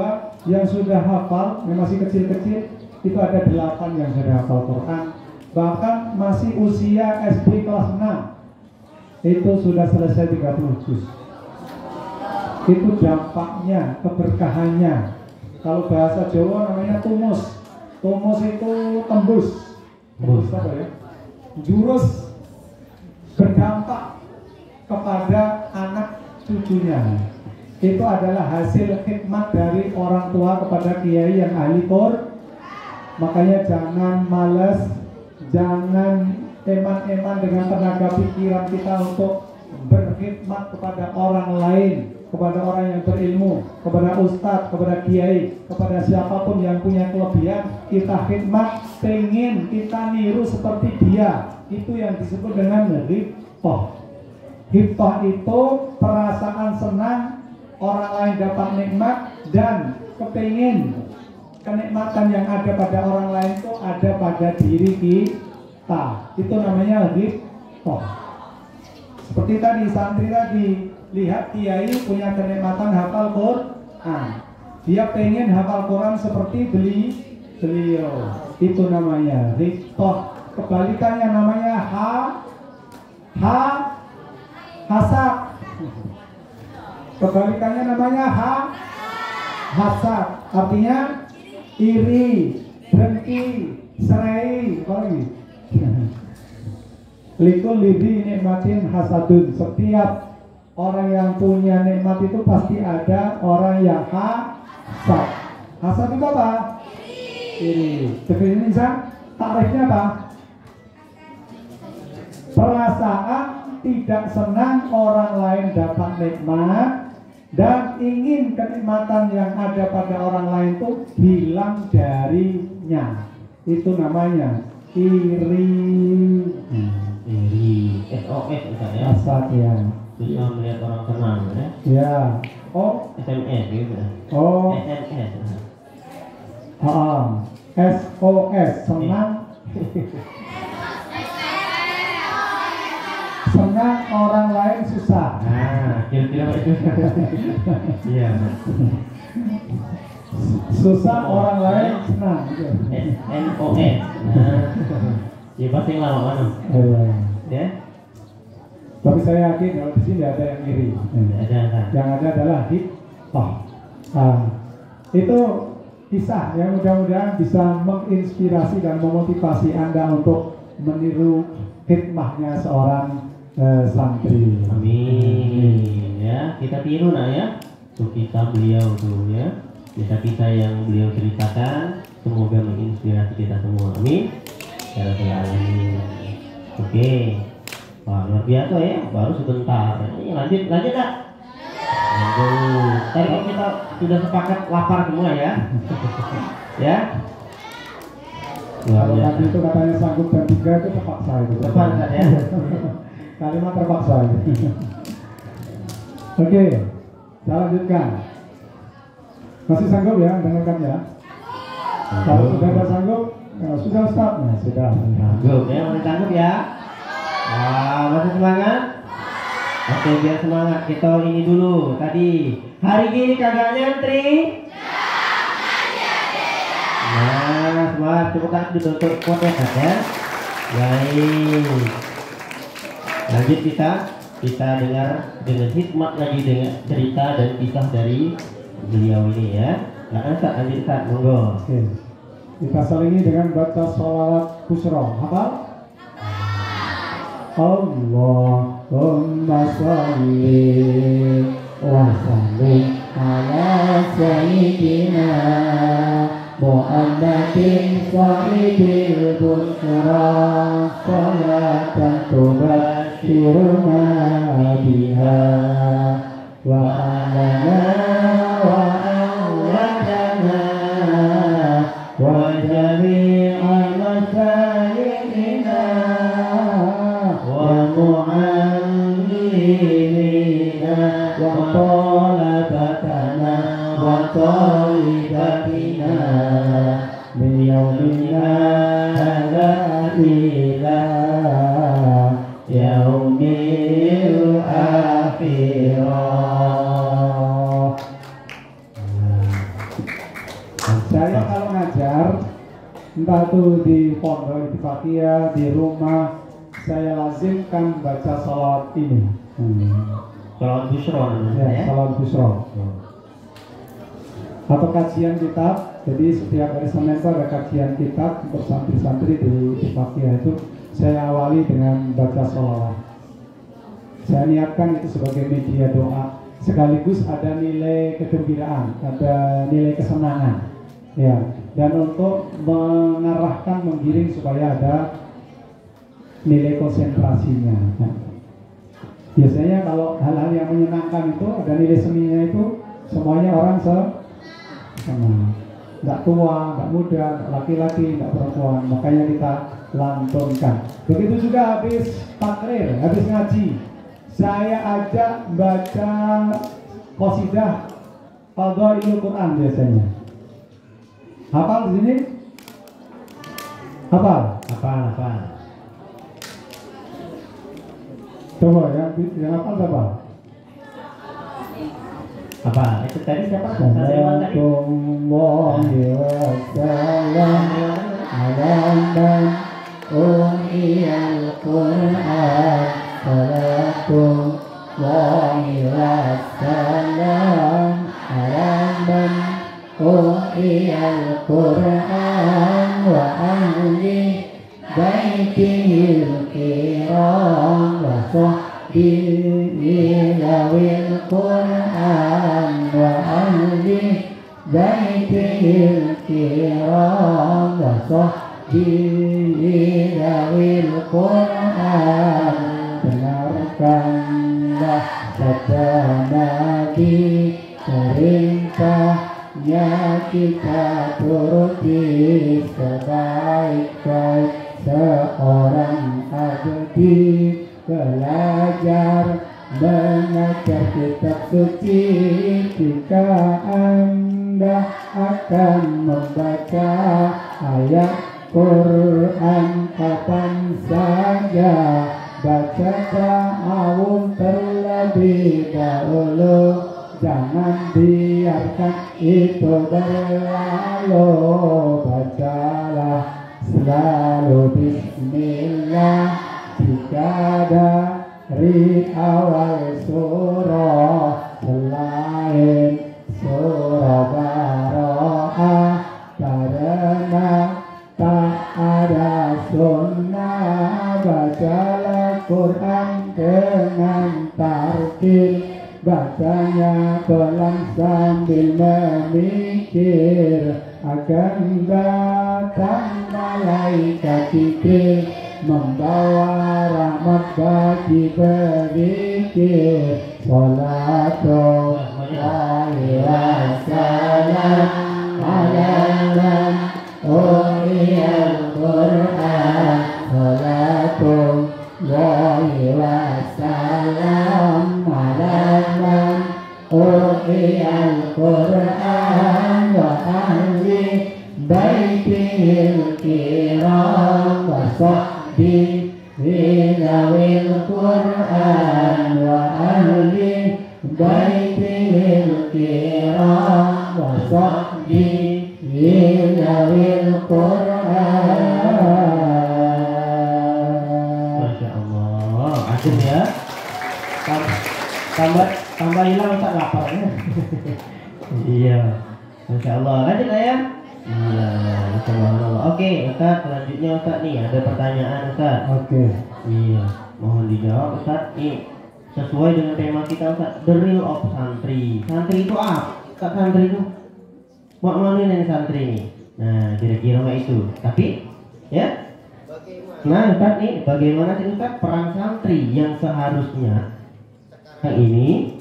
yang sudah hafal, yang masih kecil-kecil, itu ada 8 yang sudah hafal Quran. Bahkan masih usia SD kelas 6, itu sudah selesai 30 juz. Itu dampaknya, keberkahannya. Kalau bahasa Jawa namanya tumus. Tumus itu tembus. Tembus apa ya? Jurus, berdampak kepada anak cucunya. Itu adalah hasil hikmat dari orang tua kepada kiai yang ahli Quran. Makanya jangan malas, jangan eman-eman dengan tenaga pikiran kita untuk berkhidmat kepada orang lain, kepada orang yang berilmu, kepada ustadz, kepada kiai, kepada siapapun yang punya kelebihan. Kita khidmat, pengen kita niru seperti dia. Itu yang disebut dengan rifqah. Hibah itu perasaan senang orang lain dapat nikmat dan kepingin kenikmatan yang ada pada orang lain itu ada pada diri kita. Itu namanya hibah. Seperti tadi santri tadi, lihat kiai punya kenikmatan hafal Quran, dia pengen hafal Quran seperti beliau. Itu namanya hibah. Kebalikannya namanya hasad. Kebalikannya namanya hasad artinya iri, dengki, serai, apa lagi? Likul lidhi nikmatin hasadun. Setiap orang yang punya nikmat itu pasti ada orang yang hasad. Hasad itu apa? Iri. Definisi takrifnya apa? Perasaan tidak senang orang lain dapat nikmat dan ingin kenikmatan yang ada pada orang lain itu hilang darinya. Itu namanya iri. Iri. SOS misalnya. Hasad ya. Susah melihat orang senang ya. Ya. Oh. SMS gitu. Oh. SMS. SOS senang. Senang orang lain susah. Nah, kira-kira itu. Iya. Susah orang lain senang. NOS. Nah, ya pasti lama mana? Ya. Tapi saya yakin kalau di sini ada yang iri. Ada. Yang ada adalah hikmah. Itu kisah yang mudah-mudahan bisa menginspirasi dan memotivasi Anda untuk meniru hikmahnya seorang santri. Amin. Ya, kita tiru nak ya. Tuh kisah beliau tuh ya. Kisah-kisah yang beliau ceritakan semoga menginspirasi kita semua. Amin. Ya Rabbal Alamin. Oke. Wah, luar biasa ya. Baru sebentar. Ini lanjut tak? Aduh. Tadi kan kita sudah sepakat lapar semua ya. Ya. Luar Kalau biasa. tadi itu katanya sanggup dan tiga itu terpaksa itu. Terpaksa ya. Kalimat terpaksa itu. Oke, saya lanjutkan. Masih sanggup ya, dengarkan ya. Kalau sudah tidak sanggup, sudah stop. Nah, sudah. Sanggup ya, masih sanggup ya. Wah, masih semangat? Oke, biar semangat kita ini dulu. Tadi hari gini kagak nyantri. Nah, semangat. Coba kan ditutup kuatnya ya. Baik. Lanjut kita dengar dengan hikmat lagi dengan cerita dan kisah dari beliau ini ya. Nah, lanjut monggo. Oke. Kita selingi dengan baca sholawat kusro. Hafal? Allahumma sholli wa sallim ala sayyidina Muhammadin sahibil busra salatan tubashiruna biha wa alana wa awladana wa jami'a masyayikina wa mu'allimina wa talabatana wa talibatina biyaumina hadha ila yaumil akhirah. Saya kalau ngajar entah itu di pondok, di Fakia, di rumah, saya lazimkan baca sholawat ini. Sholawat busro Ya, sholawat busro. Atau kajian kitab. Jadi setiap hari Senin itu ada kajian kitab untuk santri-santri di Fakia itu. Saya awali dengan baca sholawat. Saya niatkan itu sebagai media doa. Sekaligus ada nilai kegembiraan, ada nilai kesenangan. Ya, dan untuk mengarahkan, menggiring supaya ada nilai konsentrasinya. Nah, biasanya kalau hal-hal yang menyenangkan itu ada nilai seninya itu semuanya orang sama, nggak tua, nggak muda, nggak laki-laki, nggak perempuan. Makanya kita lantunkan. Begitu juga habis takrir, habis ngaji, saya ajak baca qasidah Fadhailul Quran biasanya. Hafal di sini? Hafal? Apa? Coba yang hafal siapa? Apa? Itu tadi siapa? Assalamualaikum warahmatullahi wabarakatuh. Qur'an wa ahli baitihil kiram wa sahbihi zawil Qur'an wa ahli baitihil kiram wa sahbihi zawil Qur'an. Benarkanlah sabda Nabi, perintahnya kita turuti, sebaik-baik seorang abdi belajar mengajar kitab suci. Jika Anda akan membaca ayat Quran kapan saja, baca ta'awun terlebih dahulu, jangan biarkan itu berlalu. Bacalah selalu bismillah jika dari awal surah, selain surah Bara'ah, karena tak ada sunnah. Bacalah Quran dengan tartil, bacanya pelan sambil memikir, akan datang malaikat Jibril membawa rahmat bagi berzikir. Salatullahi wassalam ala man uriyal Qur'an. Salatullahi wassalam ala man uriyal Qur'an wa ahli baitihil kiram wa sahbihi zawil Qur'an wa ahli baitihil kiram wa sahbihi zawil Qur'an. Masya Allah, asyik ya. Tambah hilang tak laparnya. Iya, Masya Allah. Lanjut ya. Iya, Masya Allah. Oke, Ustaz, selanjutnya Ustaz nih ada pertanyaan Ustaz. Oke. Iya, mohon dijawab Ustaz. Nih, sesuai dengan tema kita Ustaz, the real of santri. Santri itu apa? Ustaz, santri itu mau mana nih santri nih? Nah, kira-kira mah itu. Tapi, ya. Nah, Ustaz nih, bagaimana sih Ustaz peran santri yang seharusnya ini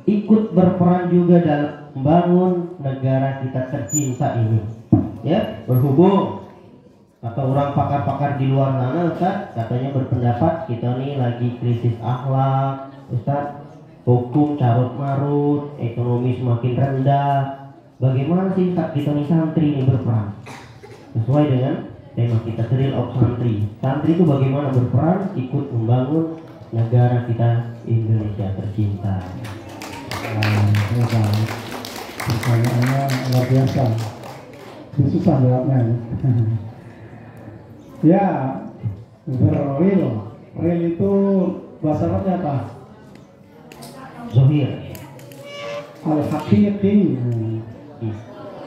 ikut berperan juga dalam membangun negara kita tercinta ini, ya, berhubung kata orang pakar-pakar di luar sana Ustaz katanya berpendapat kita nih lagi krisis akhlak Ustaz, hukum carut marut, ekonomi semakin rendah. Bagaimana sih Ustaz kita nih santri ini berperan sesuai dengan tema kita Drill of Santri. Santri itu bagaimana berperan ikut membangun negara kita Indonesia tercinta. Pertanyaannya luar biasa. Ini susah jawabnya. Ya, real. Real itu bahasa Arabnya apa? Zohir. Al-haqiqi.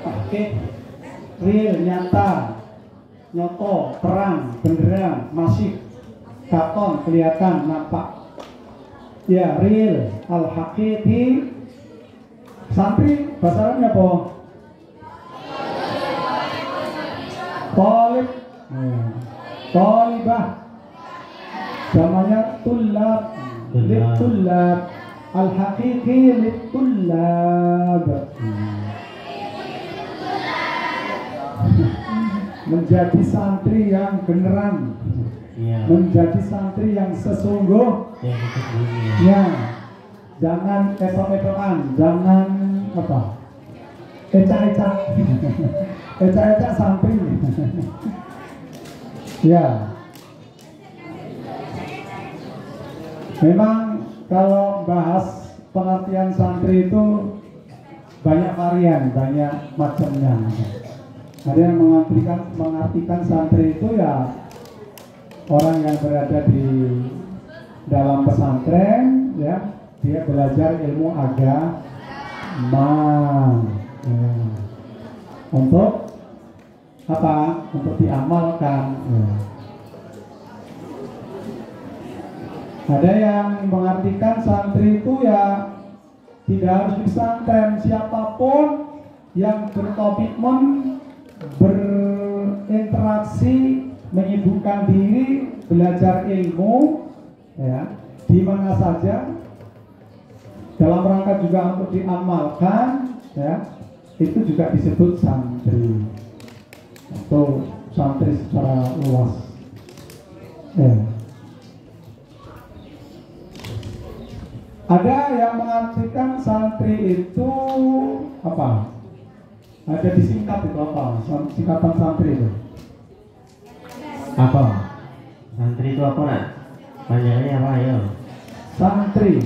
Hakik. Real, nyata. Nyoto, terang, benderang, masif. Katon, kelihatan, nampak. Ya, real, al-haqiqi. Santri bahasa Arabnya apa? Talib, talibah, namanya tulab, litulab, al-haqiqi litulab. Menjadi santri yang beneran, Ya. menjadi santri yang sesungguhnya, jangan etok-etokan, jangan apa, ecak-ecak, ecak-ecak santri. Ya, memang kalau bahas pengertian santri itu banyak varian, banyak macamnya. Ada yang mengartikan santri itu ya orang yang berada di dalam pesantren, ya, dia belajar ilmu agama, ya, untuk apa untuk diamalkan. Ada yang mengartikan santri itu ya tidak harus di pesantren, siapapun yang berkomitmen berinteraksi, menyibukkan diri, belajar ilmu, ya, di mana saja, dalam rangka juga untuk diamalkan, ya, itu juga disebut santri atau santri secara luas. Ya. Ada yang mengartikan santri itu apa? Ada disingkat itu apa? Singkatan santri itu Apa? Santri itu apa nak? Panjangnya apa ya? santri.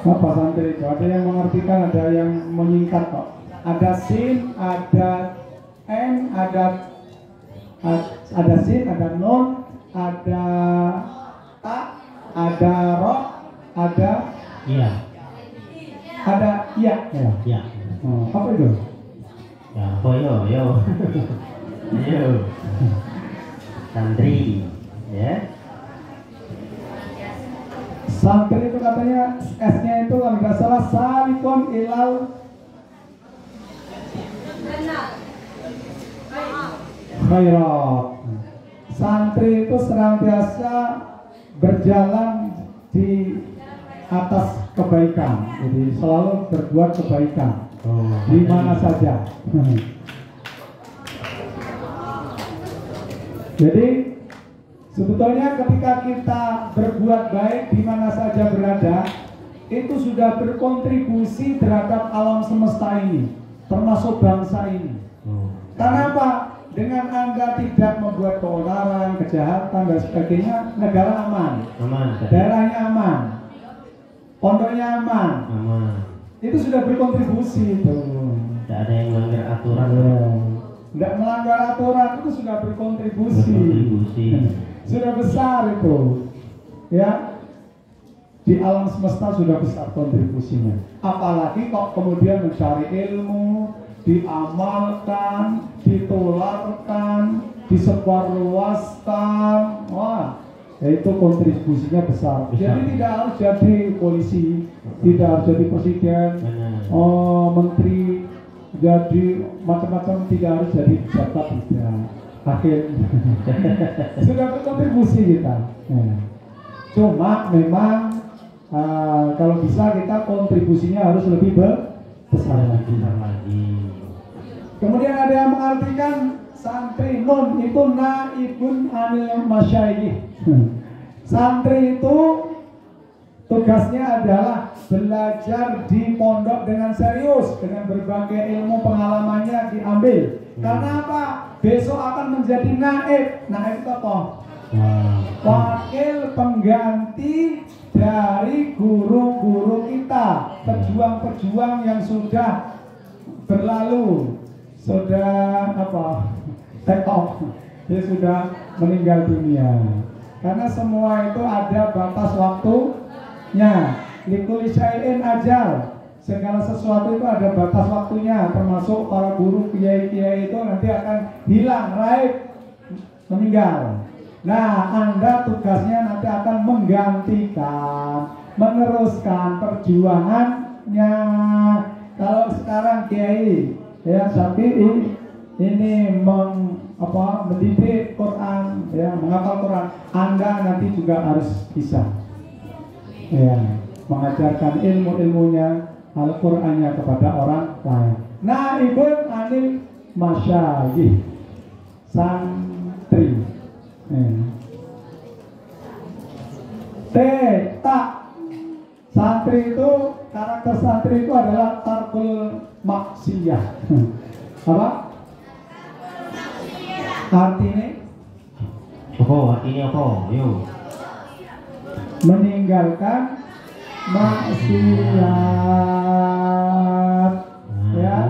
Apa santri itu? Ada yang mengartikan, ada yang menyingkat kok. Ada sin, ada n, ada sin, ada nun, ada ta, ada ro, ada Iya. iya. Ya. Iya. Oh, apa itu? Ya, apa yo? Yo. Santri, ya. Santri itu katanya S-nya itu kalau nggak salah salikon ilal khairat. Santri itu senantiasa berjalan di atas kebaikan, jadi selalu berbuat kebaikan di mana saja. Jadi sebetulnya ketika kita berbuat baik di mana saja berada, itu sudah berkontribusi terhadap alam semesta ini, termasuk bangsa ini. Karena apa? Dengan Anda tidak membuat keonaran, kejahatan dan sebagainya, negara aman, daerahnya aman, pondoknya aman. Itu sudah berkontribusi itu. Tidak ada yang melanggar aturan. Tidak melanggar aturan itu sudah berkontribusi. Sudah besar itu, ya, di alam semesta sudah besar kontribusinya. Apalagi kok kemudian mencari ilmu, diamalkan, ditularkan, disebarluaskan, wah, itu kontribusinya besar. Jadi tidak harus jadi polisi, tidak harus jadi presiden, menteri, jadi macam-macam, tidak harus jadi pejabat, tidak. Akhir sudah berkontribusi kita. Cuma memang kalau bisa kita kontribusinya harus lebih besar lagi. Kemudian ada yang mengartikan santri nun itu naibun anil masyayikh. Santri itu tugasnya adalah belajar di pondok dengan serius, dengan berbagai ilmu pengalamannya diambil. Karena apa? Besok akan menjadi naib. Naib itu apa? Wakil pengganti dari guru-guru kita, pejuang-pejuang yang sudah berlalu, sudah apa? Take off. Dia sudah meninggal dunia. Karena semua itu ada batas waktunya. Likuli syai'in ajal. Segala sesuatu itu ada batas waktunya, termasuk para guru, kiai-kiai itu nanti akan hilang, raib, meninggal. Nah, Anda tugasnya nanti akan menggantikan, meneruskan perjuangannya. Kalau sekarang kiai, ya, Syafi'i ini mendidik Quran, ya, menghafal Quran, Anda nanti juga harus bisa, ya, mengajarkan ilmu-ilmunya, Al-Qur'annya kepada orang lain. Naibun anil masyayikh, santri. Tak santri itu, karakter santri itu adalah tarkul maksiyah. Apa? Artinya? Artinya apa? Yuk. Meninggalkan maksiat, ya,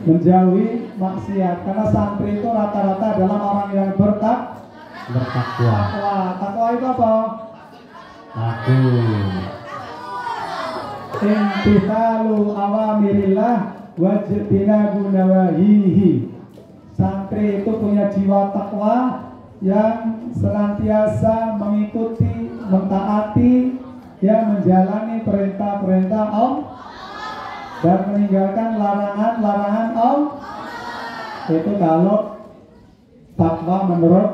menjauhi maksiat. Karena santri itu rata-rata adalah orang yang bertakwa. Takwa itu apa? Takut. Imtithalu awamirillah wajtinabu nawahihi. Santri itu punya jiwa takwa yang senantiasa mengikuti, mentaati, yang menjalani perintah-perintah Allah dan meninggalkan larangan-larangan Allah. Itu kalau takwa menurut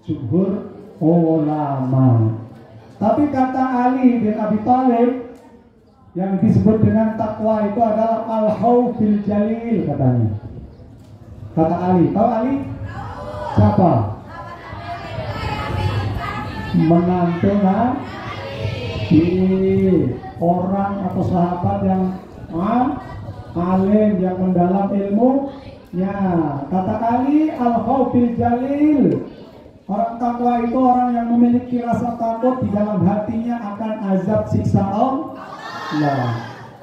jumhur ulama. Tapi kata Ali bin Abi Thalib, yang disebut dengan takwa itu adalah al-khawfil jalil katanya. Kata Ali, tahu Ali? Siapa? Menantu Nabi, orang atau sahabat yang alim, yang mendalam ilmunya. Kata Ali, al-khawfil jalil. Orang takwa itu orang yang memiliki rasa takut di dalam hatinya akan azab siksa Allah.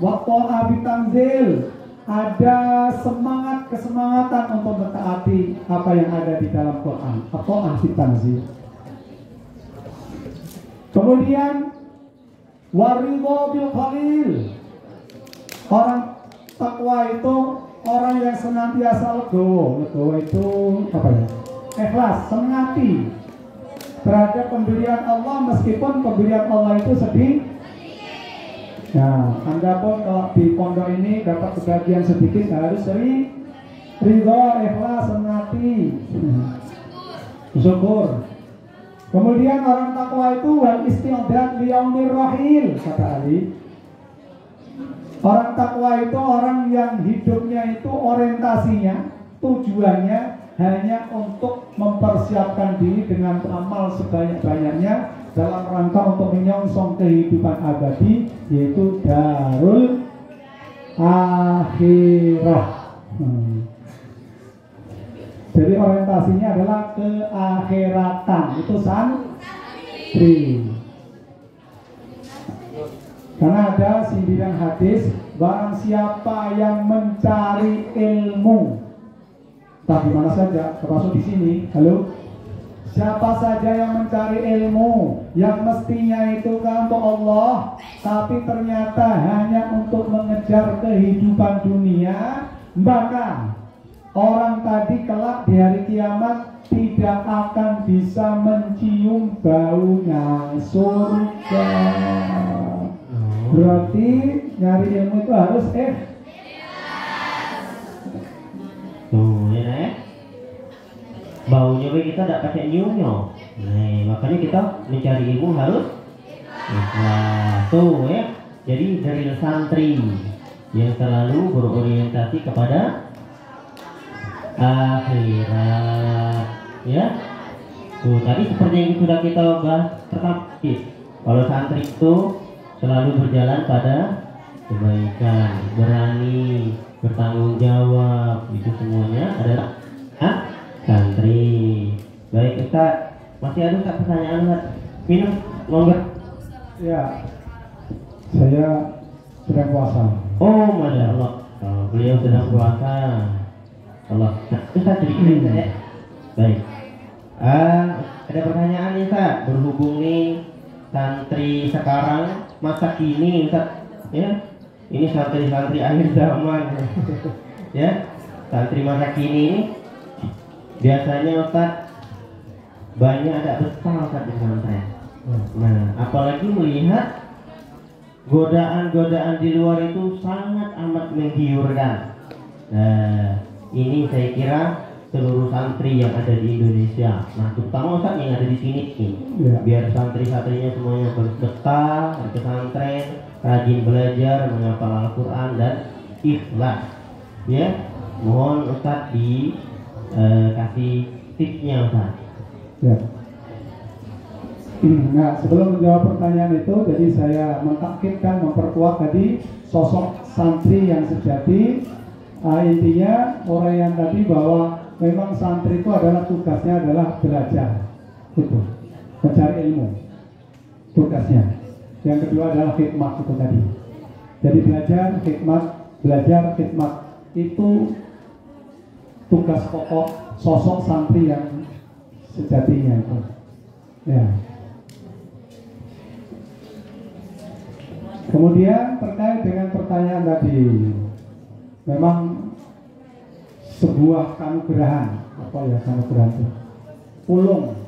Waktu Abi Tanzil, ada kesemangatan untuk mentaati apa yang ada di dalam Quran atau Abi Tanzil. Kemudian waridho bil qalil. Orang takwa itu orang yang senantiasa legowo itu apa ya? Ikhlas, senang hati terhadap pemberian Allah meskipun pemberian Allah itu sedih. Nah, Anda pun kalau di pondok ini dapat kebahagiaan sedikit harus ridho, ikhlas, senang hati, syukur. Kemudian orang takwa itu wal isti'dad liyaumir rahil, kata Ali. Orang takwa itu orang yang hidupnya itu orientasinya, tujuannya hanya untuk mempersiapkan diri dengan amal sebanyak-banyaknya dalam rangka untuk menyongsong kehidupan abadi, yaitu darul akhirah. Jadi orientasinya adalah keakhiratan. Itu santri. Karena ada sindiran hadis, barang siapa yang mencari ilmu, tapi mana saja, termasuk di sini. Halo, siapa saja yang mencari ilmu yang mestinya itu kan untuk Allah, tapi ternyata hanya untuk mengejar kehidupan dunia, maka orang tadi kelak di hari kiamat tidak akan bisa mencium baunya surga. Berarti nyari ilmu itu harus Tuh ya, baunya kita tidak pakai nyiumnya. Nah, makanya kita mencari ilmu harus tuh ya. Jadi dari santri yang selalu berorientasi kepada akhirat, ya. Tuh tadi seperti yang sudah kita bahas pertama, kalau santri itu selalu berjalan pada kebaikan, berani, bertanggung jawab, itu semuanya adalah santri. Baik Ustaz, masih ada Ustaz pertanyaan Ustaz? Minum, monggo. Ya, saya sedang puasa. Oh, masya Allah. Beliau sedang puasa. Allah. Ustaz sedikit ya. Baik. Ada pertanyaan nih Ustaz, berhubung nih santri sekarang masa kini Ustaz, ya. Ini santri-santri akhir zaman. Ya, santri masa kini ini biasanya Ustaz banyak ada besar Ustaz di pesantren. Nah, apalagi melihat godaan-godaan di luar itu sangat amat menggiurkan. Nah, ini saya kira seluruh santri yang ada di Indonesia, nah terutama Ustaz yang ada di sini nih, biar santri-santrinya semuanya berbekal di pesantren, rajin belajar, menghafal Al-Quran dan ikhlas. Ya, mohon Ustaz kasih tipsnya Ustaz. Ya. Nah, sebelum menjawab pertanyaan itu, jadi saya mentakkidkan, memperkuat tadi sosok santri yang sejati. Intinya orang yang tadi bahwa memang santri itu adalah tugasnya adalah belajar, itu mencari ilmu, tugasnya. Yang kedua adalah khidmat itu tadi. Jadi belajar khidmat itu tugas pokok sosok santri yang sejatinya itu. Ya. Kemudian terkait dengan pertanyaan tadi, memang sebuah kanugrahan, apa ya kanugrahan itu? Ulung,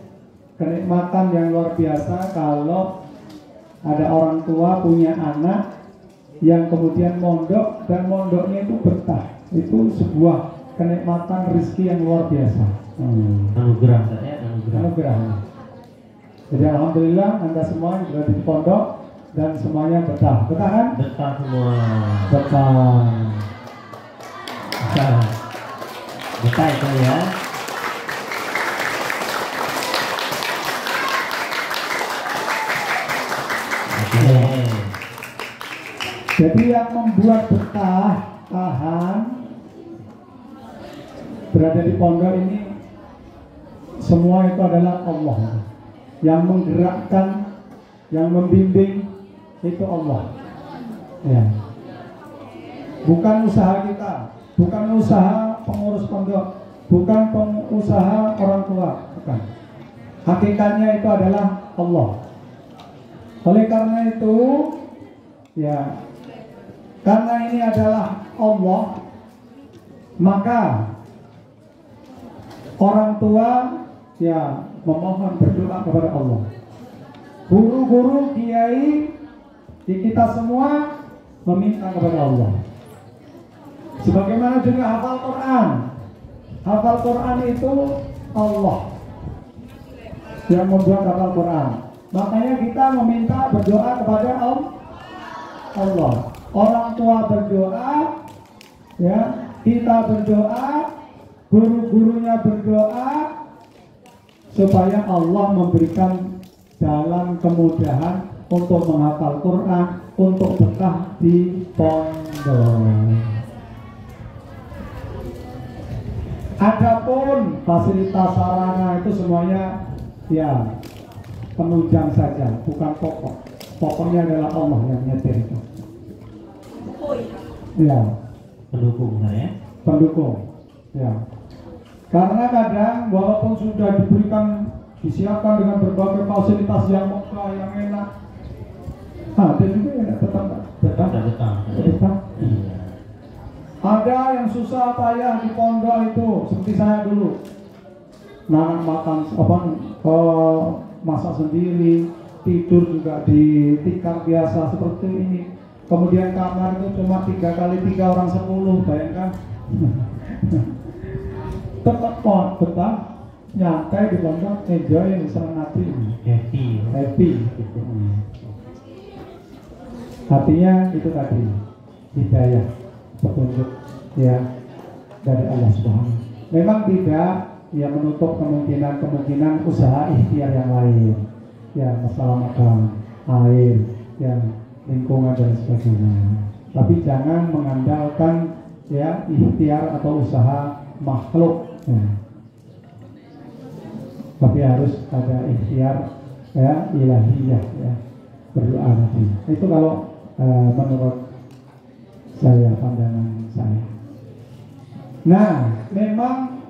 kenikmatan yang luar biasa kalau ada orang tua punya anak yang kemudian mondok dan mondoknya itu berkah. Itu sebuah kenikmatan rezeki yang luar biasa. Anugerah saya, Anugerah. Jadi alhamdulillah Anda semua juga di pondok dan semuanya betah. Betah kan? Betah semua. Betah. Betah itu ya. Oke. Jadi yang membuat betah, tahan, berada di pondok ini semua itu adalah Allah. Yang menggerakkan, yang membimbing itu Allah. Ya. Bukan usaha kita, bukan usaha pengurus pondok, bukan pengusaha orang tua, bukan. Hakikatnya itu adalah Allah. Oleh karena itu, ya, karena ini adalah Allah, maka orang tua ya memohon berdoa kepada Allah. Guru-guru, kiai, kita semua meminta kepada Allah. Sebagaimana juga hafal Quran. Hafal Quran itu Allah yang membuat hafal Quran. Makanya kita meminta berdoa kepada Allah. Orang tua berdoa, ya, kita berdoa, guru-gurunya berdoa, supaya Allah memberikan jalan kemudahan untuk menghafal Quran, untuk betah di pondok. Adapun fasilitas sarana itu semuanya ya penunjang saja, bukan pokok. Pokoknya adalah Allah yang nyetir itu. Ya, Pendukung saya. pendukung. Ya. Karena kadang walaupun sudah disiapkan dengan berbagai fasilitas yang megah, yang enak, ada juga yang tetap betah. Iya. Ada yang susah payah di pondok itu, seperti saya dulu. Makan masak sendiri, tidur juga di tikar biasa seperti ini. Kemudian kamar itu cuma 3 kali 3 orang 10, bayangkan. Tetap betah, nyantai di pondok, enjoy, senang hati, happy. Artinya itu tadi hidayah, petunjuk ya dari Allah Subhanahu. Memang tidak ya menutup kemungkinan usaha ikhtiar yang lain, ya masalah makan, air, ya lingkungan dan sebagainya. Tapi jangan mengandalkan ya ikhtiar atau usaha makhluk. Ya. Tapi harus ada ikhtiar ya ilahiyah ya, berdoa nanti. Itu kalau menurut saya, pandangan saya. Nah, memang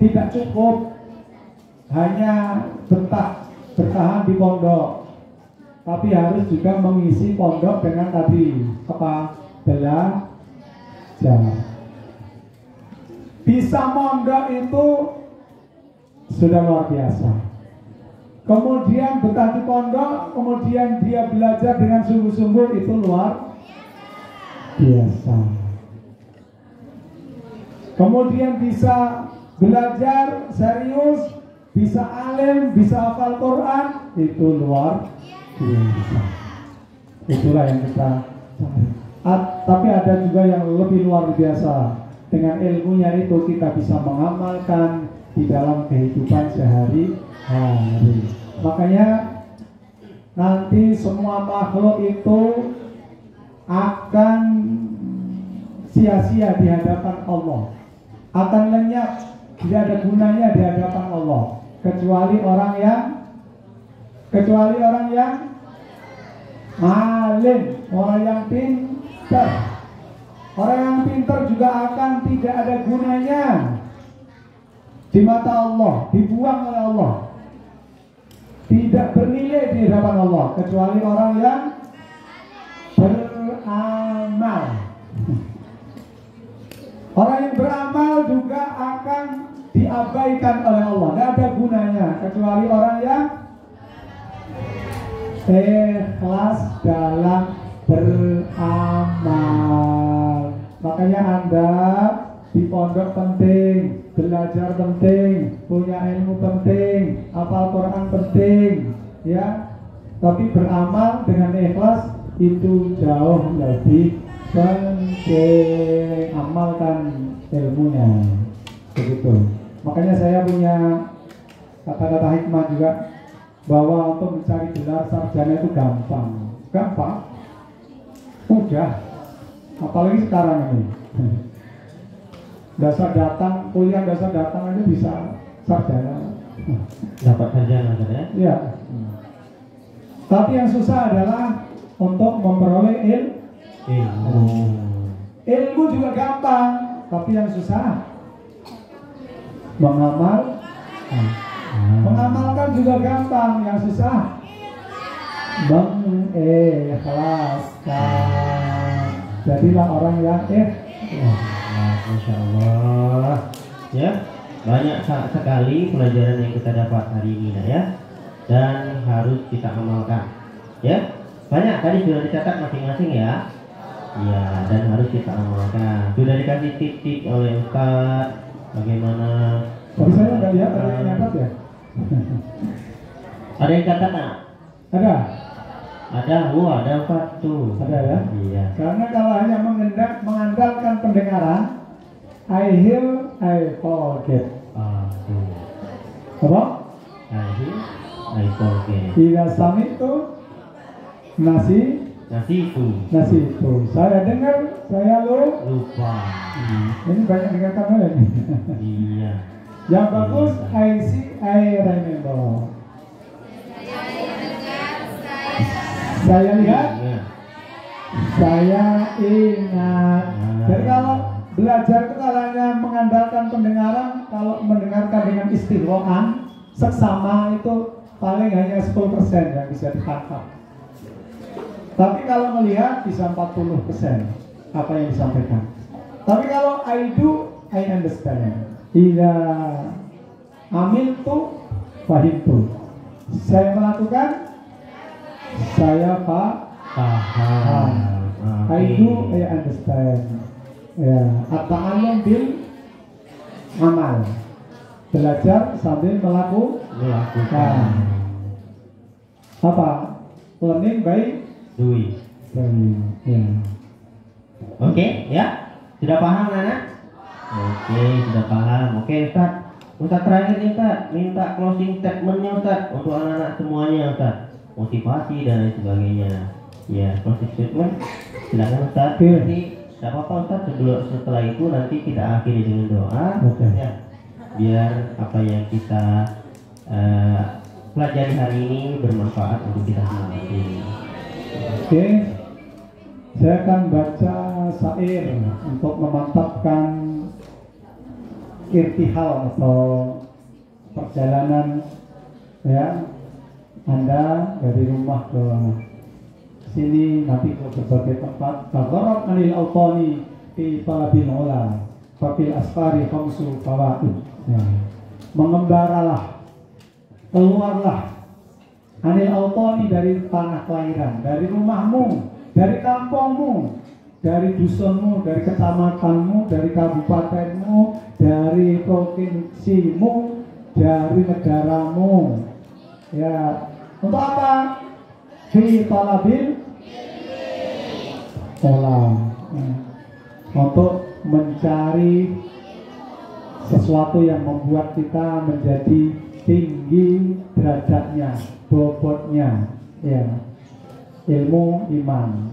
tidak cukup hanya bertahan di pondok, tapi harus juga mengisi pondok dengan tadi belajar. Bisa mondok itu sudah luar biasa. Kemudian betah di pondok, kemudian dia belajar dengan sungguh-sungguh, itu luar biasa. Kemudian bisa belajar serius, bisa alim, bisa hafal Quran, itu luar biasa. Itulah yang kita cari. Tapi ada juga yang lebih luar biasa. Dengan ilmunya itu kita bisa mengamalkan di dalam kehidupan sehari-hari. Makanya nanti semua makhluk itu akan sia-sia di hadapan Allah, akan lenyap, tidak ada gunanya di hadapan Allah, kecuali orang yang alim, orang yang pintar. Orang yang pintar juga akan tidak ada gunanya di di mata Allah, dibuang oleh Allah, tidak bernilai di hadapan Allah kecuali orang yang beramal. Orang yang beramal juga akan diabaikan oleh Allah, tidak ada gunanya kecuali orang yang ikhlas dalam beramal. Makanya Anda di pondok penting, belajar penting, punya ilmu penting, hafal Quran penting, ya. Tapi beramal dengan ikhlas itu jauh lebih penting. Amalkan ilmunya, begitu. Makanya saya punya kata-kata hikmah juga, bahwa untuk mencari gelar sarjana itu gampang, mudah. Apalagi sekarang ini. Dasar datang, kuliah dasar datang aja bisa sarjana. Dapat sarjana kan ya? Iya. Tapi yang susah adalah untuk memperoleh ilmu. Ilmu juga gampang, tapi yang susah mengamalkan juga gampang, yang susah mengikhlaskan. Jadilah orang yang Masya Allah, ya, banyak sekali pelajaran yang kita dapat hari ini ya, dan harus kita amalkan, ya. Banyak tadi sudah dicatat masing-masing ya, ya, dan harus kita amalkan. Sudah dikasih tip-tip oleh Ustaz bagaimana. Tapi saya nggak lihat ada yang nyatat ya. Ada yang catat nak? Ada. Ada, ada Ustaz tuh. Ada ya? Iya. Karena kalau hanya mengandalkan pendengaran, I hear, I forget. Apa? I forget. Tidak sami itu nasi itu. Saya dengar, saya lupa. Ini banyak dengarkan oleh ini. Iya. Yang bagus, I see, I remember. Saya lihat, saya ingat. Jadi kalau belajar itu kalau hanya mengandalkan pendengaran, kalau mendengarkan dengan istighroan, seksama itu paling hanya 10% yang bisa ditangkap. Tapi kalau melihat bisa 40% apa yang disampaikan. Tapi kalau I do, I understand. Ila amil tu, fahim tu. Saya melakukan, saya paham. I do, I understand. Ya, at-ta'allum bil amal. Belajar sambil melakukan. Apa? Learning by doing. Ya. Oke, ya. Sudah paham anak? Oke, sudah paham. Oke, Ustaz terakhir nih Ustaz, minta closing statementnya Ustaz untuk anak-anak semuanya Ustaz. Motivasi dan lain sebagainya. Ya, closing statement. Silakan Ustaz. Nanti tidak apa-apa Ustaz, setelah itu nanti kita akhiri dengan doa. Ya. Biar apa yang kita pelajari hari ini bermanfaat untuk kita semua. Oke. Saya akan baca syair untuk memantapkan irtihal atau perjalanan ya Anda dari rumah ke sini nanti ke berbagai tempat. Tazarat anil awtani fi talabil ula fil asfari khamsu fawaid. Ya. Mengembaralah, keluarlah anil awtani dari tanah kelahiran, dari rumahmu, dari kampungmu, dari dusunmu, dari kecamatanmu, dari kabupatenmu, dari provinsimu, dari negaramu. Ya, untuk apa? Fi talabil ilmi. Untuk mencari sesuatu yang membuat kita menjadi tinggi derajatnya, bobotnya, ya. Ilmu iman.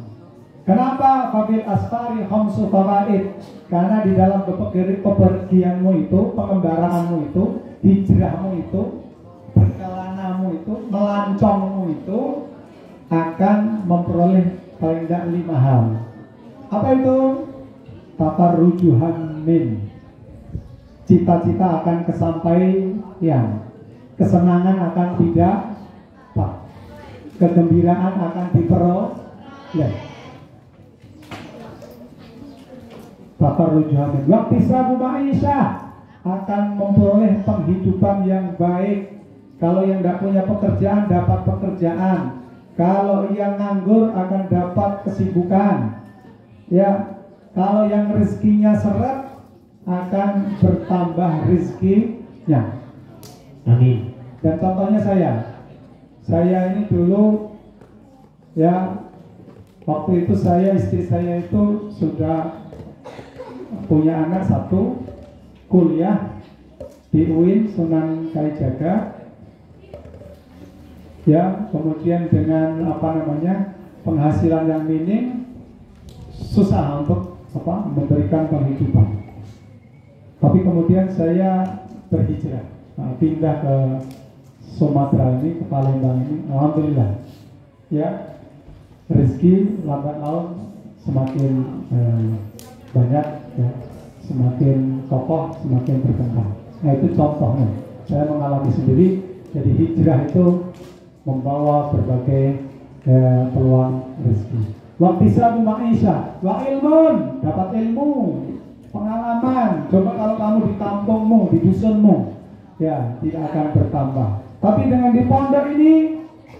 Kenapa fafil asfari khamsu fawaid? Karena di dalam kepergianmu itu, pengembaraanmu itu, hijrahmu itu, perjalananmu itu, melancongmu itu akan memperoleh paling tidak 5 hal. Apa itu? Takarrujuhan min cita-cita akan kesampaian, kesenangan akan didapat, kegembiraan akan diperoleh. Bapak Rujuhamin, waktu sabu ma'isyah akan memperoleh penghidupan yang baik. Kalau yang tidak punya pekerjaan dapat pekerjaan. Kalau yang nganggur akan dapat kesibukan. Ya, kalau yang rezekinya seret akan bertambah rezekinya. Amin. Dan contohnya saya ini dulu ya, waktu itu istri saya itu sudah punya anak satu, kuliah di UIN Sunan Kalijaga. Ya, kemudian dengan penghasilan yang minim, susah untuk memberikan penghidupan. Tapi kemudian saya berhijrah, pindah ke Sumatera ini, ke Palembang ini. Alhamdulillah, ya, rezeki lambat laun semakin banyak, ya, semakin kokoh, semakin berkembang. Nah, itu contohnya. Saya mengalami sendiri. Jadi hijrah itu membawa berbagai peluang rezeki. Waktisabu ma'isyah wa ilmun, dapat ilmu, pengalaman. Coba kalau kamu di kampungmu, di dusunmu, ya tidak akan bertambah. Tapi dengan di pondok ini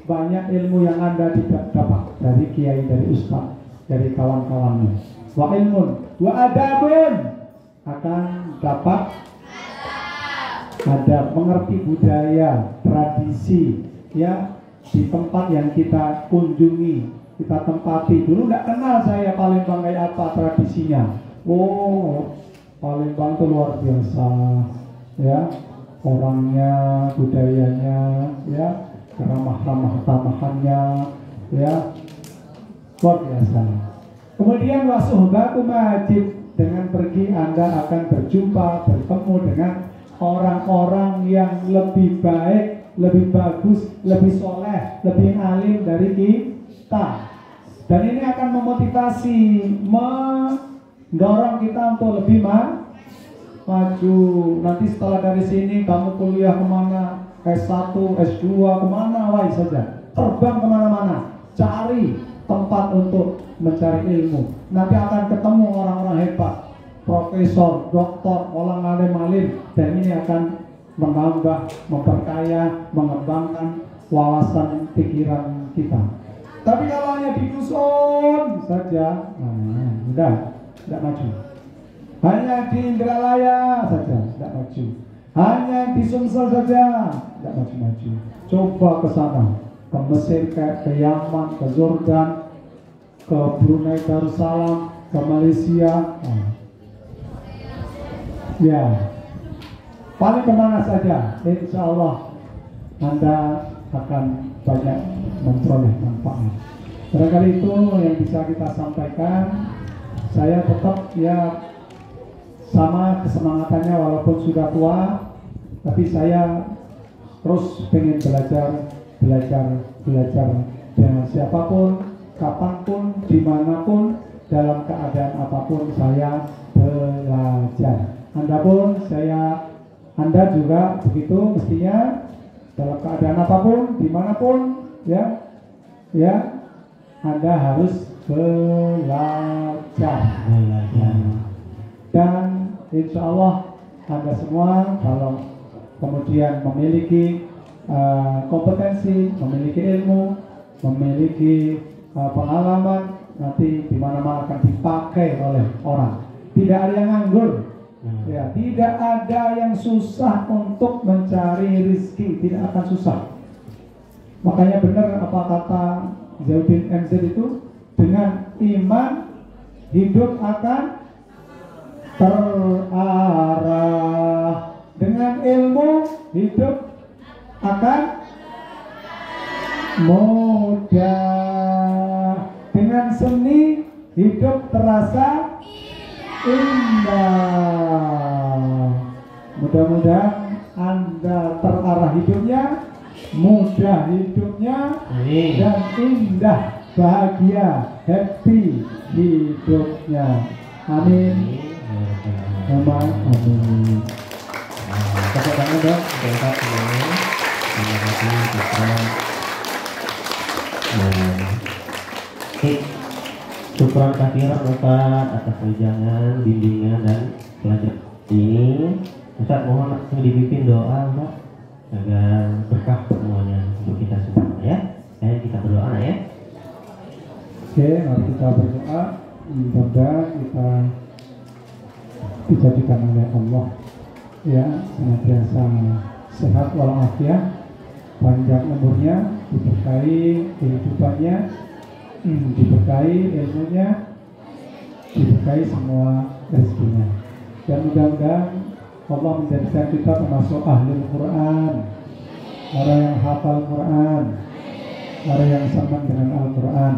banyak ilmu yang Anda tidak dapat dari kiai, dari ustaz, dari kawan-kawannya. Wa ilmun, wa adabun, akan dapat adab, mengerti budaya, tradisi, ya, di tempat yang kita kunjungi, kita tempati. Dulu tidak kenal saya Palembang kayak apa tradisinya. Oh, Palembang itu luar biasa, ya, orangnya, budayanya, ya, ramah-ramah tamahannya, ya, luar biasa. Kemudian wasuhbatu majid, dengan pergi Anda akan berjumpa, bertemu dengan orang-orang yang lebih baik, lebih bagus, lebih soleh, lebih alim dari kita. Dan ini akan memotivasi, mendorong kita untuk lebih maju. Nanti setelah dari sini kamu kuliah kemana, S1, S2, kemana wae saja, terbang kemana-mana, cari tempat untuk mencari ilmu. Nanti akan ketemu orang-orang hebat, profesor, doktor, orang alim, dan ini akan menambah, memperkaya, mengembangkan wawasan pikiran kita. Tapi kalau hanya di dusun saja, udah, tidak maju. Hanya di Indralaya saja, tidak maju. Hanya di Sumsel saja, tidak maju-maju. Coba ke sana, ke Mesir, ke Yaman, ke Jordan, ke Brunei Darussalam, ke Malaysia. Ya, paling kemana saja, insya Allah Anda akan banyak memperoleh manfaat. Barangkali itu yang bisa kita sampaikan. Saya tetap ya sama kesemangatannya walaupun sudah tua, tapi saya terus pengen belajar dengan siapapun, kapanpun, dimanapun, dalam keadaan apapun saya belajar. Anda juga begitu mestinya, dalam keadaan apapun, dimanapun, ya, Anda harus belajar. Dan insya Allah Anda semua kalau kemudian memiliki kompetensi, memiliki ilmu, memiliki pengalaman, nanti di mana-mana akan dipakai oleh orang. Tidak ada yang nganggur. Ya, tidak ada yang susah untuk mencari rezeki, tidak akan susah. Makanya benar apa kata Zainuddin MZ itu, dengan iman hidup akan terarah, dengan ilmu hidup akan mudah, dengan seni hidup terasa indah. Mudah-mudahan Anda terarah hidupnya, mudah hidupnya, dan indah, bahagia, happy hidupnya. Amin. Amin. Tepuk tangan dong untuk Ustaz semuanya. Terima kasih Ustaz. Syukran katsiran Ustaz atas wejangan, bimbingan dan pelajaran ini. Ustaz mohon langsung dipimpin doa Ustaz agar berkah semuanya untuk kita semua ya. Kita berdoa ya. Oke, mari kita berdoa. Mudah-mudahan kita dijadikan oleh Allah ya senantiasa sehat walafiat, panjang umurnya, diberkahi kehidupannya, diberkahi ilmunya, diberkahi semua rezekinya, dan mudah-mudahan Allah menjadikan kita termasuk ahli Quran, orang yang hafal Quran, orang yang senang dengan Al-Quran.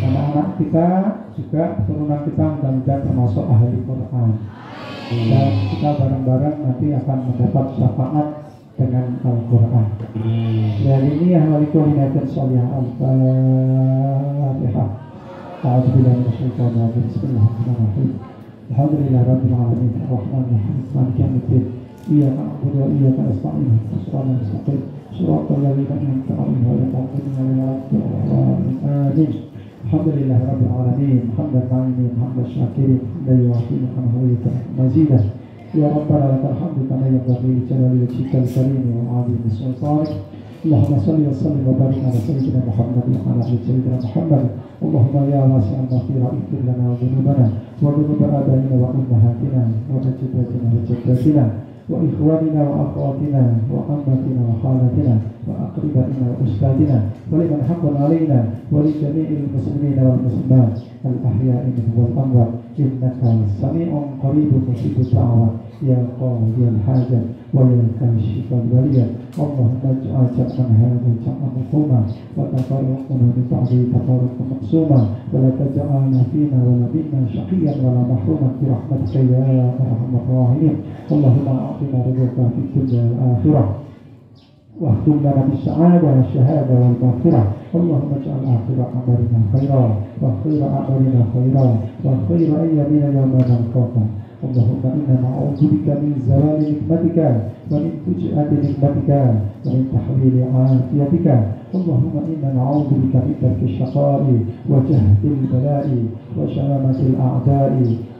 Anak-anak kita juga, keturunan kita mudah-mudahan termasuk ahli Quran, dan kita bareng-bareng nanti akan mendapat syafaat dengan Al-Quran. Dan ini yang walikulinatan sholihah Al-Fatihah. A'udzubillahi minasyaitonir rajim. Bismillahirrahmanirrahim. Alhamdulillah rabbil alamin. Arrahmanir rahim. Maliki yaumiddin. Iyyaka na'budu wa iyyaka nasta'in. Ihdinas mustaqim. Shiratal ladzina an'amta 'alaihim ghairil maghdubi 'alaihim waladdallin. Amin. Alhamdulillah rabbil alamin. Hamdan na'imin, hamdan syakirin, hamdan yu'afinu hamdan mazidah. Ya Rabbana lakal hamdu kama yanbaghi li jalali wajhikal karim wa 'azimi sultanik. Allahumma shalli wa sallim wa barik ala sayyidina Muhammad wa ala ali sayyidina Muhammad. Allahumma ya wasi'al maghfirah ighfir lana wa dhunubana wa dhunuba abaina wa ummahatina wa ajdaadina wa jaddatina wa ikhwanina wa akhwatina wa ammatina wa khalatina wa aqribatina wa ustadina wa liman haqqan alaina wa li jami'il muslimina wal muslimat al ahya'i minhum wal amwat innaka sami'un qaribun mujibud da'wat ya qadiyal hajat wa ya kashifal baliyat. Allahumma ij'al jam'ana hadha jam'an marhuma wa tafarraqana min ba'di tafarruqan maqsuma wa la taj'alna fina wa la minna shaqiyyan wa la mahruman bi rahmatika ya arhamar rahimin. Allahumma a'tina ridhaka fid dunya wal akhirah واختم لنا بالسعادة والشهادة والمغفرة. اللهم اجعل آخر أعمالنا خيرا وخير أعمالنا خيرا وخير أيامنا يوم نلقاك. اللهم إنا نعوذ بك من زوال نعمتك ومن فجأة نعمتك ومن تحويل عافيتك. اللهم إنا نعوذ بك من ترك الشقاء وجهد البلاء وشمامة الأعداء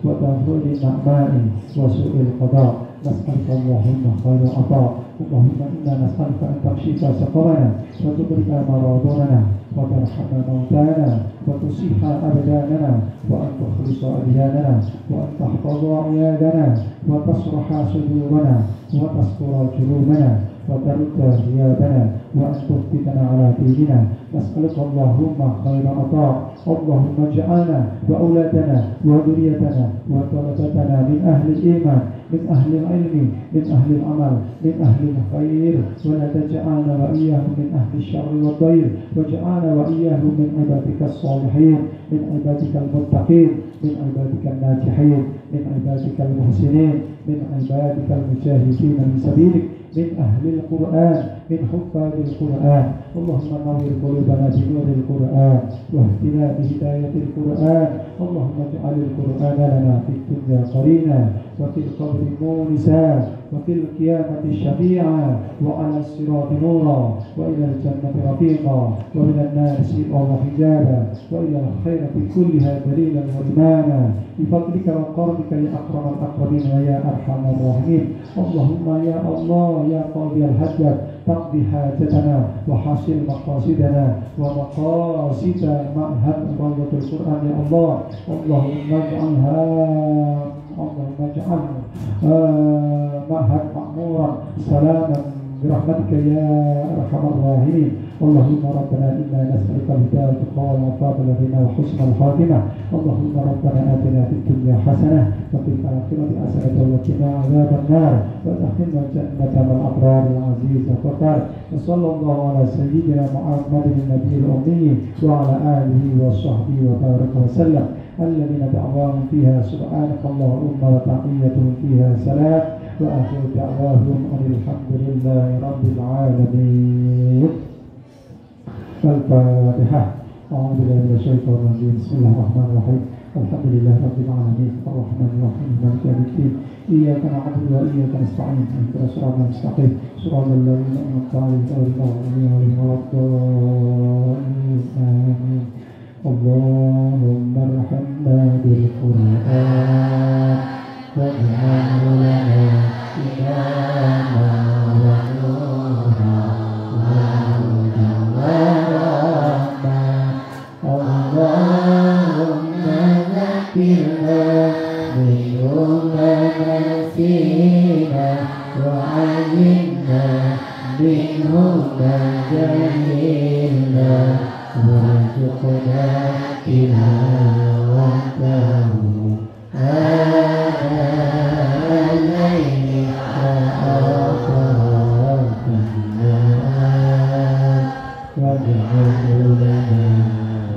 وتفريط النعماء وسوء القضاء. نسألك اللهم خير العطاء. اللهم إنا نسألك أن تكشف سقمنا وتبرئ مرضنا وترحم موتانا وتصيح أبداننا وأن تخلص أبداننا وأن تحفظ عيادنا وتصرح صدورنا وتستر جروبنا وترد ثيابنا وأن تثبتنا على ديننا. نسألك اللهم خير عطاء. اللهم اجعلنا وأولادنا وذريتنا وطلبتنا من أهل الإيمان، من أهل العلم، من أهل العمل، من أهل الخير، ولا تجعلنا وإياهم من أهل الشر والضير، واجعلنا وإياهم من عبادك الصالحين، من عبادك المتقين، من عبادك الناجحين، من عبادك المحسنين، من عبادك المجاهدين من سبيلك، من أهل القرآن، من حفاظ القرآن. اللهم نور قلوبنا بنور القرآن واهدنا بهداية القرآن. اللهم اجعل القرآن لنا في الدنيا قرينا وفي القبر مونسا وفي القيامة شفيعا وعلى الصراط نورا وإلى الجنة رفيقا ومن النار سيئا وحجابا وإلى الخير كلها دليلا وإماما بفضلك وكرمك يا أكرم الأكرمين ويا أرحم الراحمين. اللهم يا الله يا قاضي الحاجات تقضي حاجتنا وحاصل مقاصدنا ومقاصد معهد روضة القرآن يا الله. اللهم اجعلها معهد مأمورا سلاما برحمتك يا أرحم الراحمين. اللهم ربنا إنا نسألك الهداية والتقى والعفاف والغنى وحسن الخاتمة. اللهم ربنا آتنا في الدنيا حسنة وفي الآخرة حسنة وقنا عذاب النار وادخلنا الجنة مع الأبرار العزيز الغفار. وصلى الله على سيدنا محمد النبي الأمي وعلى آله وصحبه وبارك وسلم الذين دعواهم فيها سبحانك اللهم وتحيتهم فيها سلام وآخر دعواهم أن الحمد لله رب العالمين. الفاتحة. أعوذ بالله من الشيطان الرجيم. بسم الله الرحمن الرحيم. Alhamdulillah rabbil alamin arrahmanir rahim maliki yaumiddin iyyaka na'budu wa iyyaka nasta'in ihdinas siratal mustaqim siratal ladzina an'amta 'alaihim ghairil maghdubi 'alaihim waladdallin amin Allahumma arhamna bil Qur'an waj'alhu lana imama wa nuran Allahumma zakirna minhumma nasina wa 'allimna minhumma jahilna warzuqna tilawatahu alayhi waj'alhu lana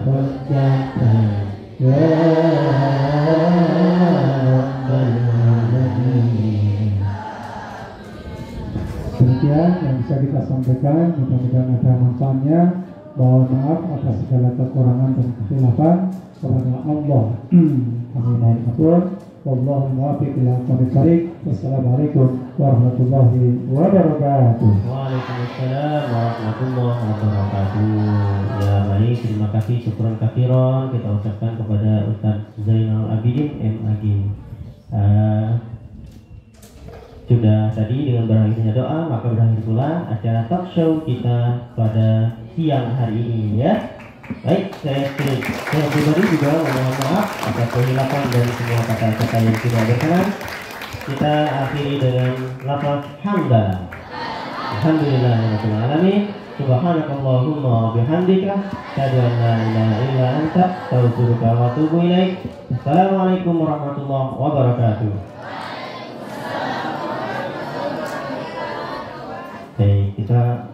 hujjatan ya rabbal alamin. Demikian yang bisa kita sampaikan, mudah-mudahan ada manfaatnya. Mohon maaf atas segala kekurangan dan kekhilafan kepada Allah. Kami mohon ampun. Wallahu muwaffiq ila aqwamit thoriq. Wassalamualaikum warahmatullahi wabarakatuh. Waalaikumsalam warahmatullahi wabarakatuh. Ya baik, terima kasih, syukran katsiran kita ucapkan kepada Ustaz Zainal Abidin MAG. Sudah tadi dengan berakhirnya doa, maka berakhir pula acara talk show kita pada siang hari ini ya. Baik, saya pribadi juga mohon maaf atas kehilapan dan semua kata-kata yang tidak berkenan. Kita akhiri dengan lafaz hamdalah. Alhamdulillahirabbil alamin. Subhanakallahumma wa bihamdika asyhadu an la ilaha illa anta astaghfiruka wa atubu ilaik. Assalamualaikum warahmatullahi wabarakatuh. Baik, kita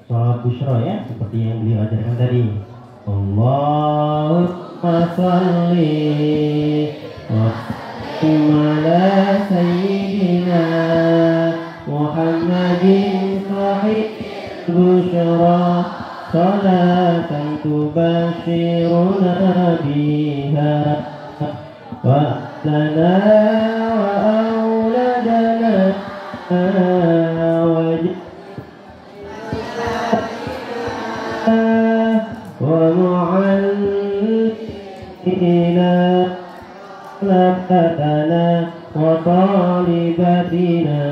sholat busyra ya, seperti yang beliau ajarkan tadi. Allahumma sholli wa sallim ala sayyidina Muhammadin sahib busyra salatan tubashiruna biha wa lana wa auladana ومعلمنا لفتنا وطالبتنا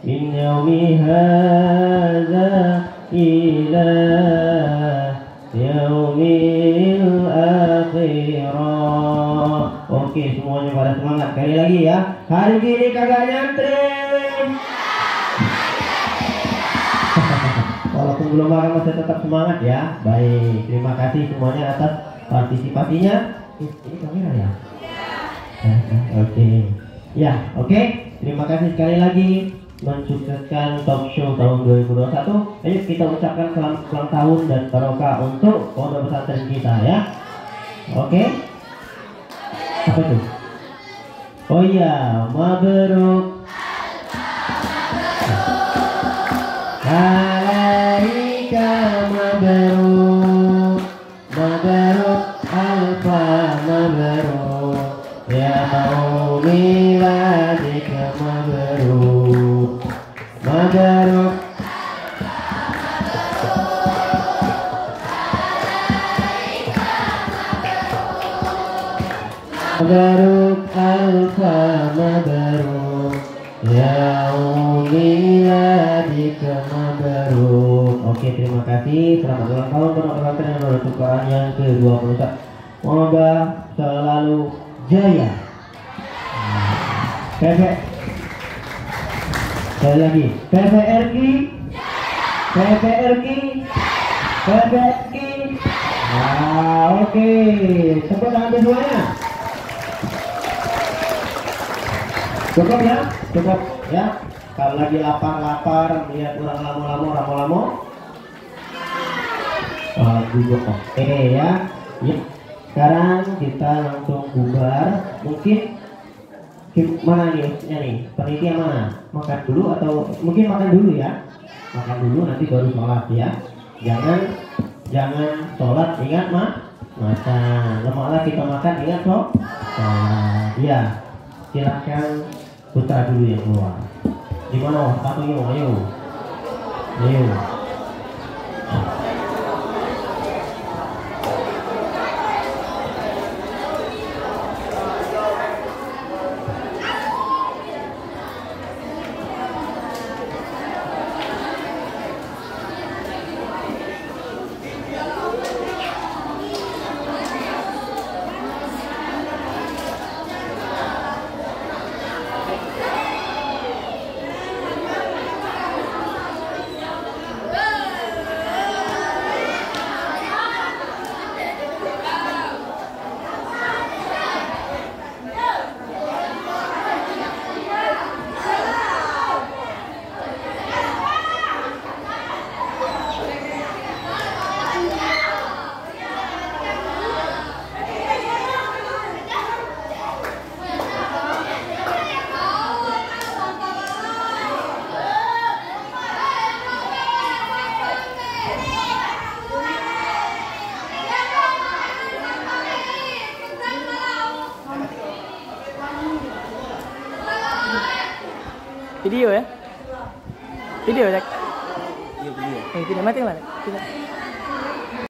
من يوم هذا إلى يوم الآخرة. Oke, semuanya pada semangat. Sekali lagi ya, hari ini kagak nyantri. Walaupun belum makan masih tetap semangat ya. Baik, terima kasih semuanya atas partisipasinya. Ini kamera ya? Oke. Ya, oke. Terima kasih sekali lagi mensukseskan talk show tahun 2021. Ayo kita ucapkan selamat ulang tahun dan barokah untuk pondok pesantren kita ya. Oke. Apa itu? Oh iya, mabruk. Alaika mabruk, mabruk alfa mabruk, ya miladika mabruk, mabruk. Mabruk alfa mabruk, ya miladika mabruk. Oke, terima kasih. Selamat ulang tahun pondok pesantren Nurul Tukaran yang ke-21. Semoga selalu jaya. Sekali lagi, PPRI, PPRI, PPRI. Nah, oke, tepuk tangan semuanya. Cukup ya, cukup ya. Kalau lagi lapar melihat orang lamo-lamo. Juga oke ya. Ya. Sekarang kita langsung bubar. Mungkin mana nih maksudnya nih? Panitia mana? Makan dulu atau mungkin makan dulu ya? Makan dulu nanti baru sholat ya. Jangan Jangan sholat ingat makan. Lemahlah kita makan ingat toh. Iya. Silakan putra dulu yang keluar. Di mana? Satunya, ayo. Ayo. Video ya? Video Jack? Iya, video. Video mati mana? Video.